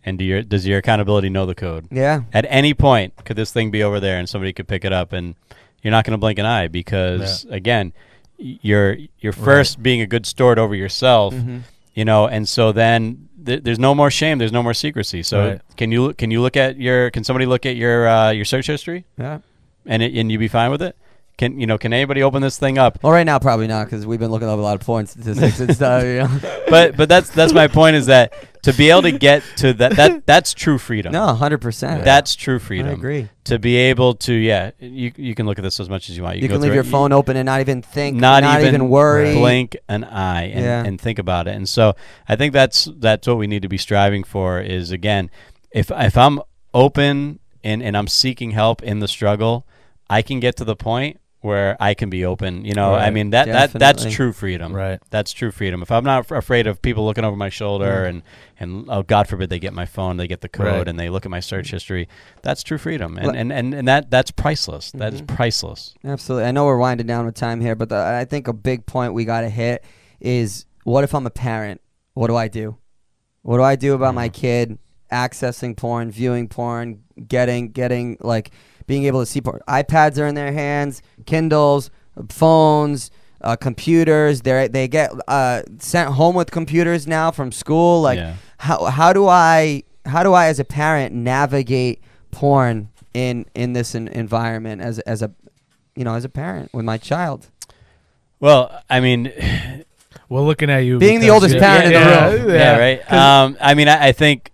And does your accountability know the code? Yeah. At any point, could this thing be over there and somebody could pick it up, and you're not going to blink an eye because, again, you're first being a good steward over yourself, and so then there's no more shame, there's no more secrecy. So can somebody look at your search history? Yeah. And you be fine with it? Can anybody open this thing up? Well, right now probably not, because we've been looking up a lot of porn statistics and stuff. But that's my point, is that to be able to get to that's true freedom. No, 100%. That's true freedom. I agree. To be able to, you can look at this as much as you want. You can leave your phone open and not even think, not even worry, blink an eye, and think about it. And so I think that's what we need to be striving for. Is, again, if I'm open and I'm seeking help in the struggle, I can get to the point where I can be open. I mean, that's true freedom. Right. That's true freedom. If I'm not afraid of people looking over my shoulder and oh, God forbid they get my phone, they get the code, and they look at my search history, that's true freedom. And that's priceless. That is priceless. Absolutely. I know we're winding down with time here, but I think a big point we got to hit is, what if I'm a parent? What do I do? What do I do about my kid accessing porn, viewing porn, getting like being able to see porn? iPads are in their hands, Kindles, phones, computers. They get sent home with computers now from school. Like, how do I I as a parent navigate porn in this environment as a parent with my child? Well, I mean, we're looking at you being the oldest parent in the room. Yeah, right. I mean, I think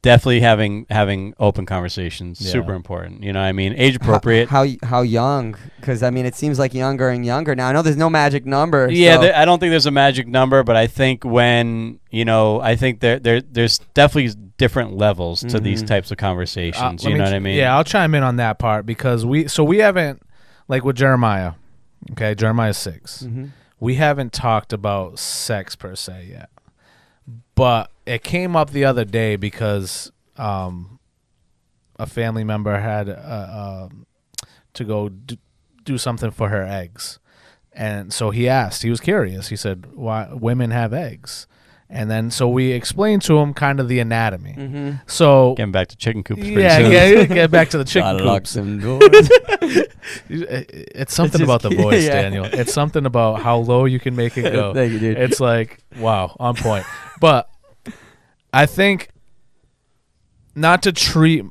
definitely having open conversations super important. You know, I mean, age appropriate. How young? Because I mean, it seems like younger and younger now. I know there's no magic number. Yeah, so. I don't think there's a magic number, but I think when I think there's definitely different levels to these types of conversations. You know what I mean? Yeah, I'll chime in on that part because we haven't, like with Jeremiah. Okay, Jeremiah's 6. We haven't talked about sex per se yet. But it came up the other day because a family member had to go do something for her eggs. And so he was curious. He said, why women have eggs? And then so we explained to him kind of the anatomy. So getting back to chicken coops. Get back to the chicken coops. It's something about the voice, Daniel. It's something about how low you can make it go. Thank you, dude. It's like, wow, on point. But I think not to treat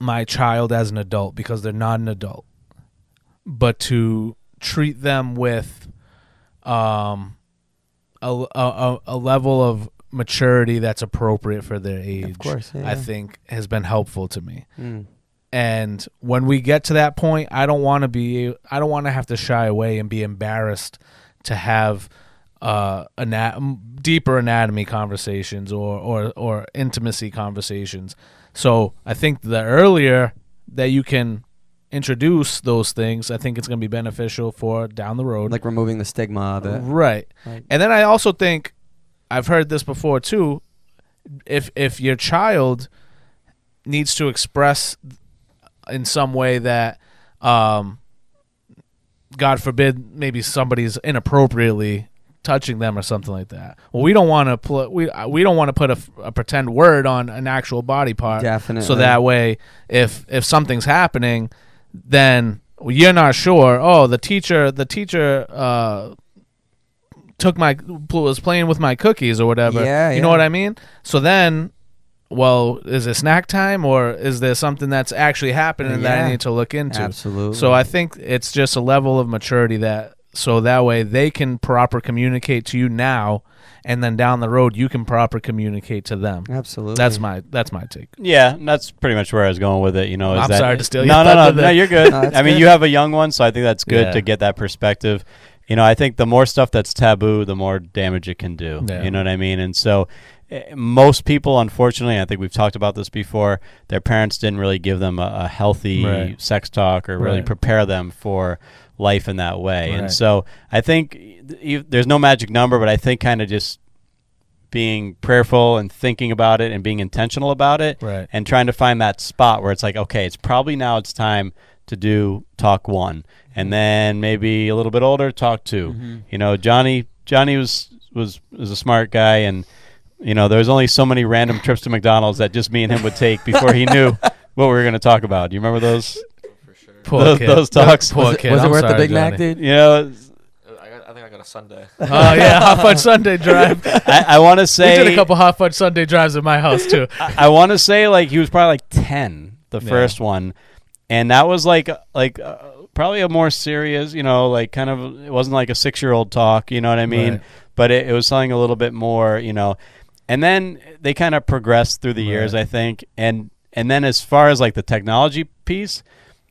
my child as an adult because they're not an adult, but to treat them with a level of maturity that's appropriate for their age. Of course, I think has been helpful to me. And when we get to that point, I don't want to have to shy away and be embarrassed to have deeper anatomy conversations or intimacy conversations. So I think the earlier that you can introduce those things, I think it's going to be beneficial for down the road. Like removing the stigma of it. Right. And then I also think, I've heard this before too, if your child needs to express in some way that, God forbid, maybe somebody's inappropriately touching them or something like that. Well, we don't want to put a pretend word on an actual body part. Definitely. So that way, if something's happening, then you're not sure. Oh, the teacher was playing with my cookies or whatever. Yeah, you know what I mean? So then, well, is it snack time or is there something that's actually happening that I need to look into? Absolutely. So I think it's just a level of maturity so that way they can proper communicate to you now, and then down the road you can proper communicate to them. Absolutely. That's my take. Yeah, that's pretty much where I was going with it. I'm sorry to steal your thunder. No, you're good. No, I mean, good. you have a young one, so I think that's good to get that perspective. I think the more stuff that's taboo, the more damage it can do. Yeah. You know what I mean? And so most people, unfortunately, I think we've talked about this before, their parents didn't really give them a healthy sex talk or really prepare them for life in that way. And so I think there's no magic number, but I think kind of just being prayerful and thinking about it and being intentional about it and trying to find that spot where it's like, okay, it's time to do talk 1, and then maybe a little bit older, talk 2. Johnny was a smart guy, and there was only so many random trips to McDonald's that just me and him would take before he knew what we were going to talk about. Do you remember those? Those talks. Poor kid. Was it worth the Big Johnny. Mac, dude? I think I got a Sunday. Oh yeah, hot fudge Sunday drive. I want to say we did a couple hot fudge Sunday drives at my house too. I want to say like he was probably like 10, the first one, and that was like probably a more serious, like kind of, it wasn't like a 6-year-old talk, you know what I mean? But it was something a little bit more, and then they kind of progressed through the years, I think, and then as far as like the technology piece.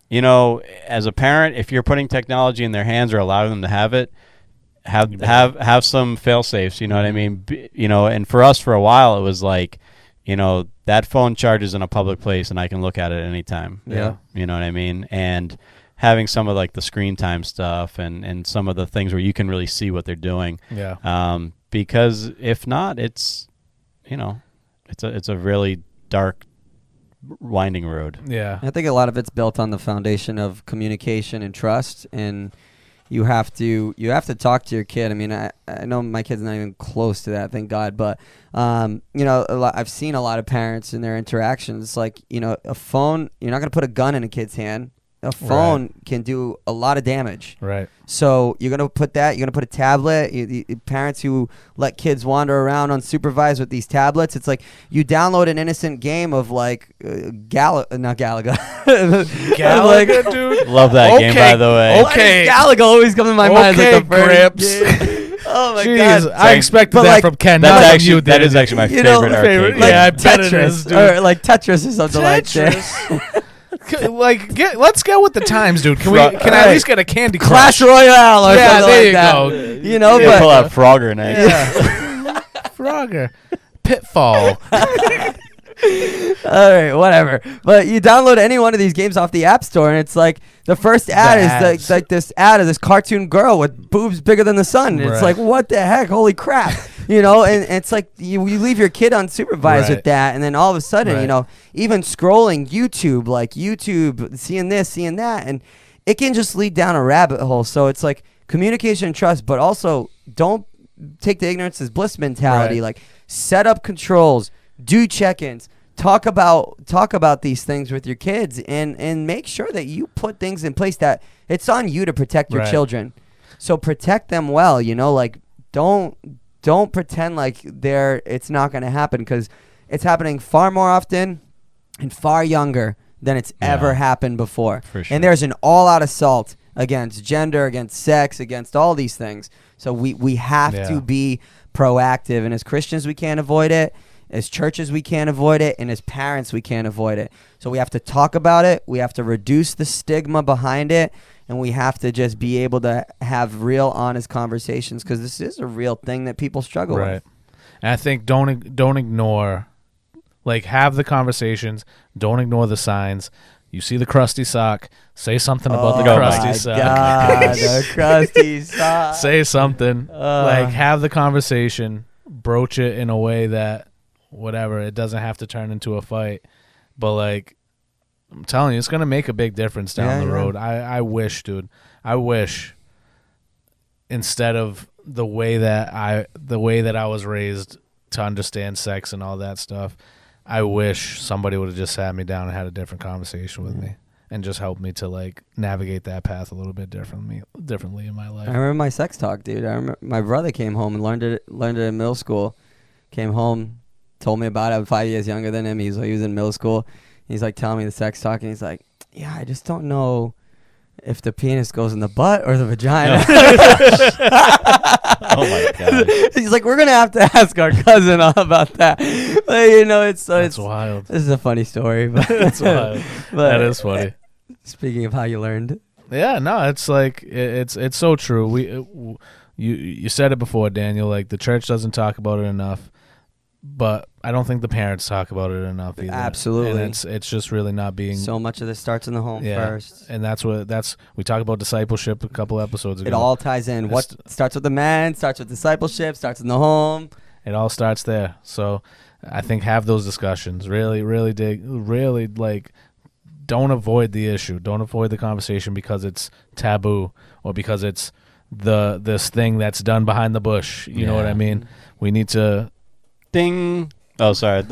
As a parent, if you're putting technology in their hands or allowing them to have it, have some fail safes. You know what I mean? And for us, for a while, it was like, that phone charges in a public place and I can look at it anytime. Yeah. You know what I mean? And having some of like the screen time stuff and some of the things where you can really see what they're doing. Yeah. Because if not, it's a really dark, winding road. Yeah. I think a lot of it's built on the foundation of communication and trust, and you have to talk to your kid. I mean, I know my kid's not even close to that, thank God, but I've seen a lot of parents in their interactions, like, a phone, you're not going to put a gun in a kid's hand. a phone can do a lot of damage. Right. So you're gonna put a tablet. Parents who let kids wander around unsupervised with these tablets, it's like you download an innocent game of like Galaga, Galaga, dude. Love that game, by the way. Okay, Galaga always comes to my mind. Okay, Like the Grips. Oh my Jeez, god! I expected that from Ken. That's not actually from you, that is Daniel. actually my favorite arcade. Like Yeah, I bet it Tetris, is, dude. or like Tetris or something like that. Let's go with the times, dude. Can I at least get a Candy Crush? Clash Royale or Yeah, something there like you that. go. You know, Pull but out Frogger next. Yeah. Frogger. Pitfall. all right, whatever. But you download any one of these games off the App Store, and it's like the first ad is like this ad of this cartoon girl with boobs bigger than the sun. And it's like, what the heck? Holy crap! You know, and it's like you leave your kid unsupervised with that, and then all of a sudden, you know, even scrolling YouTube, seeing this, seeing that, and it can just lead down a rabbit hole. So it's like communication and trust, but also don't take the ignorance is bliss mentality. Like set up controls. Do check-ins. Talk about these things with your kids, and make sure that you put things in place that it's on you to protect your children. So protect them well. You know, like don't pretend like it's not going to happen, because it's happening far more often and far younger than it's ever happened before. For sure. And there's an all-out assault against gender, against sex, against all these things. So we have to be proactive, and as Christians we can't avoid it. As churches, we can't avoid it. And as parents, we can't avoid it. So we have to talk about it. We have to reduce the stigma behind it. And we have to just be able to have real, honest conversations, because this is a real thing that people struggle with. And I think don't ignore, like, have the conversations. Don't ignore the signs. You see the crusty sock, say something about the crusty sock. God, the crusty sock. Say something. Like, have the conversation. Broach it in a way that, whatever, it doesn't have to turn into a fight. But, like, I'm telling you, it's going to make a big difference down the road. I wish, dude. I wish, instead of the way that I was raised to understand sex and all that stuff, I wish somebody would have just sat me down and had a different conversation with me and just helped me to, like, navigate that path a little bit differently in my life. I remember my sex talk, dude. I remember my brother came home and learned it in middle school. Came home, told me about it. I'm 5 years younger than him. He was in middle school. He's like telling me the sex talk, and he's like, yeah, I just don't know if the penis goes in the butt or the vagina. Oh my god. He's like, we're gonna have to ask our cousin all about that. But, you know, it's wild. This is a funny story, but That's wild. but That is funny. Speaking of how you learned. Yeah, no, it's like it's so true. You said it before, Daniel. Like, the church doesn't talk about it enough, but I don't think the parents talk about it enough either. Absolutely. And it's just really not being. So much of this starts in the home first. And we talked about discipleship a couple episodes ago. It all ties in. What starts with the man, starts with discipleship, starts in the home. It all starts there. So I think have those discussions. Really, like, don't avoid the issue. Don't avoid the conversation because it's taboo or because it's this thing that's done behind the bush. You know what I mean? We need to. Ding. Oh, sorry.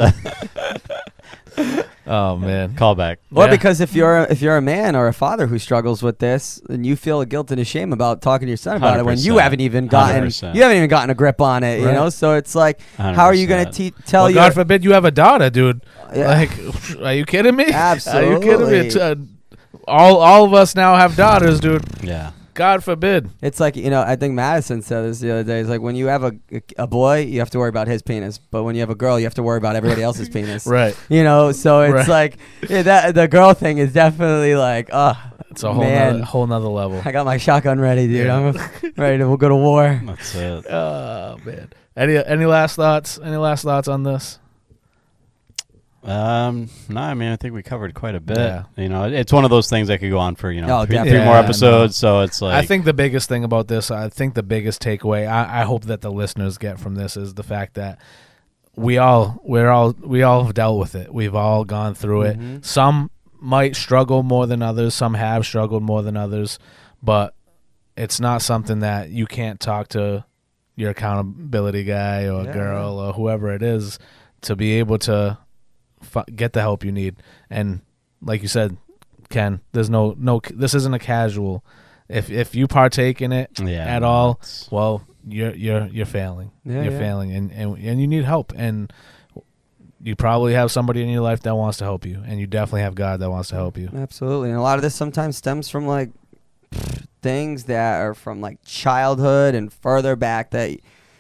Oh man, Call back. Or because if you're a man or a father who struggles with this, and you feel guilt and shame about talking to your son about it when you haven't even gotten 100%. a grip on it, you know. So it's like, 100%. how are you going to tell you? God forbid you have a daughter, dude. Like, are you kidding me? Absolutely. Are you kidding me? It's, all of us now have daughters, dude. Yeah. God forbid. It's like, you know, I think Madison said this the other day. It's like, when you have a boy, you have to worry about his penis, but when you have a girl, you have to worry about everybody else's penis. Right. You know, so it's like, that the girl thing is definitely like, it's a whole nother level. I got my shotgun ready, dude. I'm ready to go to war. That's it. Oh man. Any last thoughts? Any last thoughts on this? No, I mean, I think we covered quite a bit. Yeah. You know, it's one of those things that could go on for, you know, three definitely. more episodes. So it's like, I think the biggest thing about this, I think the biggest takeaway I hope that the listeners get from this is the fact that we all have dealt with it. We've all gone through it. Some might struggle more than others. Some have struggled more than others, but it's not something that you can't talk to your accountability guy or girl or whoever it is to be able to get the help you need. And like you said, can. There's no. This isn't a casual. If you partake in it at all, well, you're failing. You're failing, and you need help. And you probably have somebody in your life that wants to help you, and you definitely have God that wants to help you. Absolutely. And a lot of this sometimes stems from like things that are from like childhood and further back that,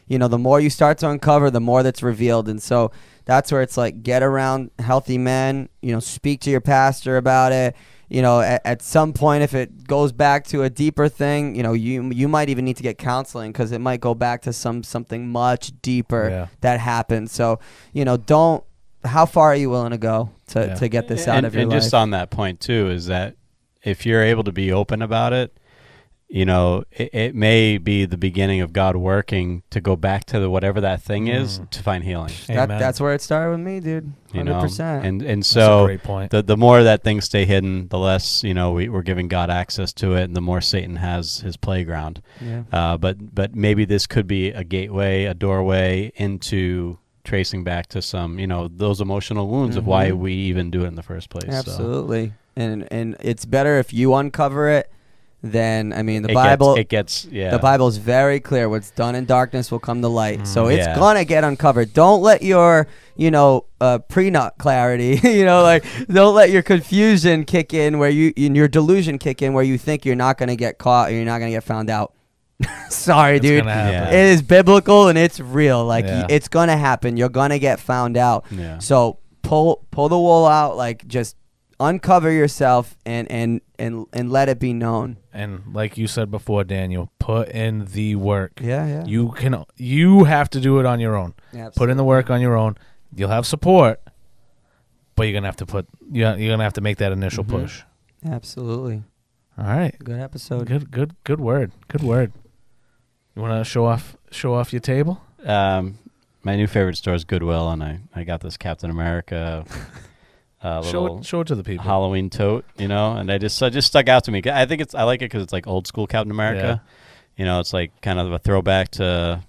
you know, the more you start to uncover, the more that's revealed. And so that's where it's like, get around healthy men, you know, speak to your pastor about it. You know, at some point, if it goes back to a deeper thing, you know, you might even need to get counseling, because it might go back to something much deeper that happened. So, you know, how far are you willing to go to get this out of your life? And just on that point too, is that if you're able to be open about it, you know, it may be the beginning of God working to go back to whatever that thing is to find healing. That's where it started with me, dude. 100%. And that's so a great point. The more that things stay hidden, the less, you know, we're giving God access to it, and the more Satan has his playground. Yeah. But maybe this could be a gateway, a doorway into tracing back to some, you know, those emotional wounds of why we even do it in the first place. Absolutely. So. And it's better if you uncover it. Then, I mean, the Bible is very clear. What's done in darkness will come to light. So it's gonna get uncovered. Don't let your, you know, pre-nut clarity, you know, like, don't let your confusion kick in your delusion kick in where you think you're not gonna get caught or you're not gonna get found out. Sorry, dude. It is biblical and it's real. Like, it's gonna happen. You're gonna get found out. Yeah. So pull the wool out. Like, just uncover yourself and let it be known. And like you said before, Daniel, put in the work. Yeah. You have to do it on your own. Absolutely. Put in the work on your own. You'll have support, but you're gonna have to make that initial push. Absolutely. All right. Good episode. Good word. You want to show off your table? My new favorite store is Goodwill, and I got this Captain America. Show it to the people. Halloween tote, you know, and it just stuck out to me. I like it because it's like old school Captain America. Yeah. You know, it's like kind of a throwback to,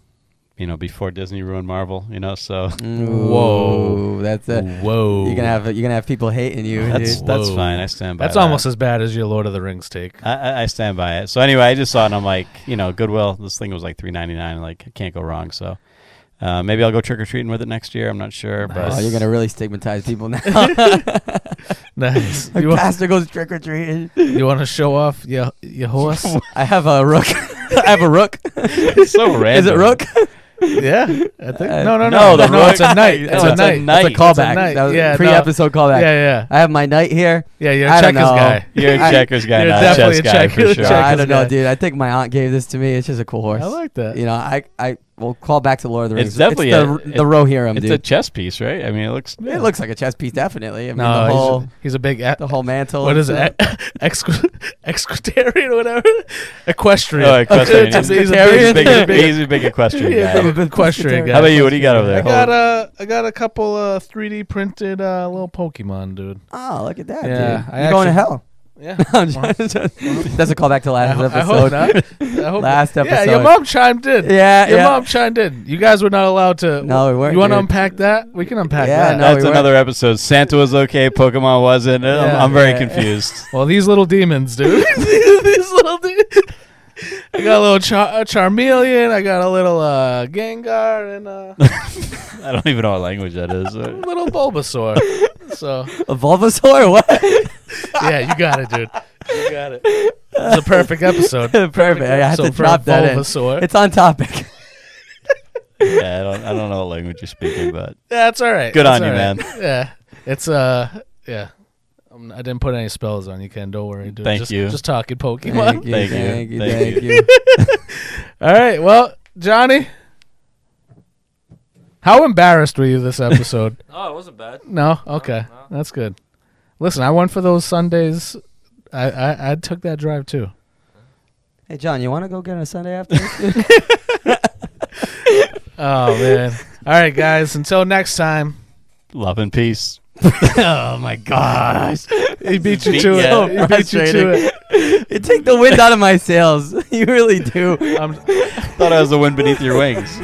you know, before Disney ruined Marvel. You know, so whoa, that's it. Whoa, you're gonna have people hating you. That's fine. I stand by. That's almost as bad as your Lord of the Rings take. I stand by it. So anyway, I just saw it and I'm like, you know, Goodwill. This thing was like $3.99. Like, can't go wrong. So. Maybe I'll go trick-or-treating with it next year. I'm not sure. Nice. But you're going to really stigmatize people now. Nice. Pastor goes trick-or-treating. You want to show off your horse? I have a rook. I have a rook. It's so random. Is it rook? Yeah, I think. No. It's a knight. It's a knight. It's a callback. That was pre-episode callback. Yeah. I have my knight here. Yeah, you're a checkers guy. You're a checkers guy. You're not definitely a chess guy for sure. I don't know, dude. I think my aunt gave this to me. It's just a cool horse. I like that. You know, we'll call back to Lord of the Rings. It's definitely the Rohirrim, dude. It's a chess piece, right? I mean, it looks like a chess piece, definitely. I mean, he's a big the whole mantle. What is it? Equestrian or whatever? Equestrian. Oh, equestrian. He's a big equestrian guy. Yeah, equestrian guy. How about you? What do you got over there? I got a couple 3D printed little Pokemon, dude. Oh, look at that, yeah, dude. You're going to hell. Yeah. Doesn't call back to last episode. I hope not. I hope last episode. Yeah, your mom chimed in. Your mom chimed in. You guys were not allowed to. No, we weren't. You want to unpack that? We can unpack that. That's another episode. Santa was okay. Pokemon wasn't. I'm very confused. Well, these little demons, dude. These little demons. I got a little Charmeleon. I got a little Gengar and I don't even know what language that is. A little Bulbasaur. So a Bulbasaur? What? Yeah, you got it, dude. You got it. It's a perfect episode. Perfect. I have to drop that Bulbasaur. It's on topic. Yeah, I don't know what language you're speaking, but yeah, it's all right. Good on you, man. Yeah, it's yeah. I didn't put any spells on you, Ken. Don't worry, dude. Thank you. Just talking Pokemon. Thank you. All right. Well, Johnny, how embarrassed were you this episode? Oh, it wasn't bad. No? Okay. No. That's good. Listen, I went for those Sundays. I took that drive too. Hey, John, you want to go get a Sunday after this? Oh, man. All right, guys. Until next time. Love and peace. Oh, my gosh. He beat you to it. He beat you to it. You take the wind out of my sails. You really do. Thought I was the wind beneath your wings.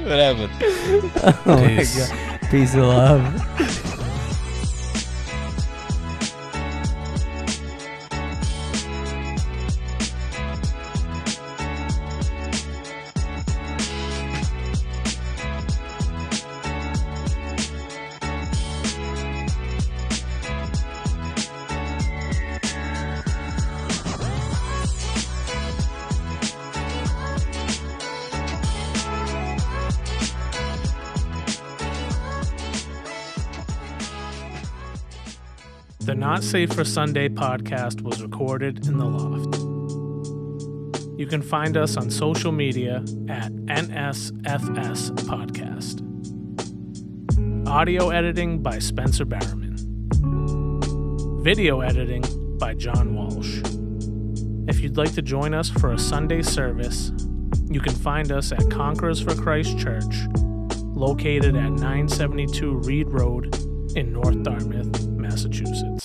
What happened? Oh, peace. My God. Peace and love. Not Safe for Sunday podcast was recorded in the loft. You can find us on social media at NSFS Podcast. Audio editing by Spencer Barrowman. Video editing by John Walsh. If you'd like to join us for a Sunday service, you can find us at Conquerors for Christ Church, located at 972 Reed Road in North Dartmouth, Massachusetts.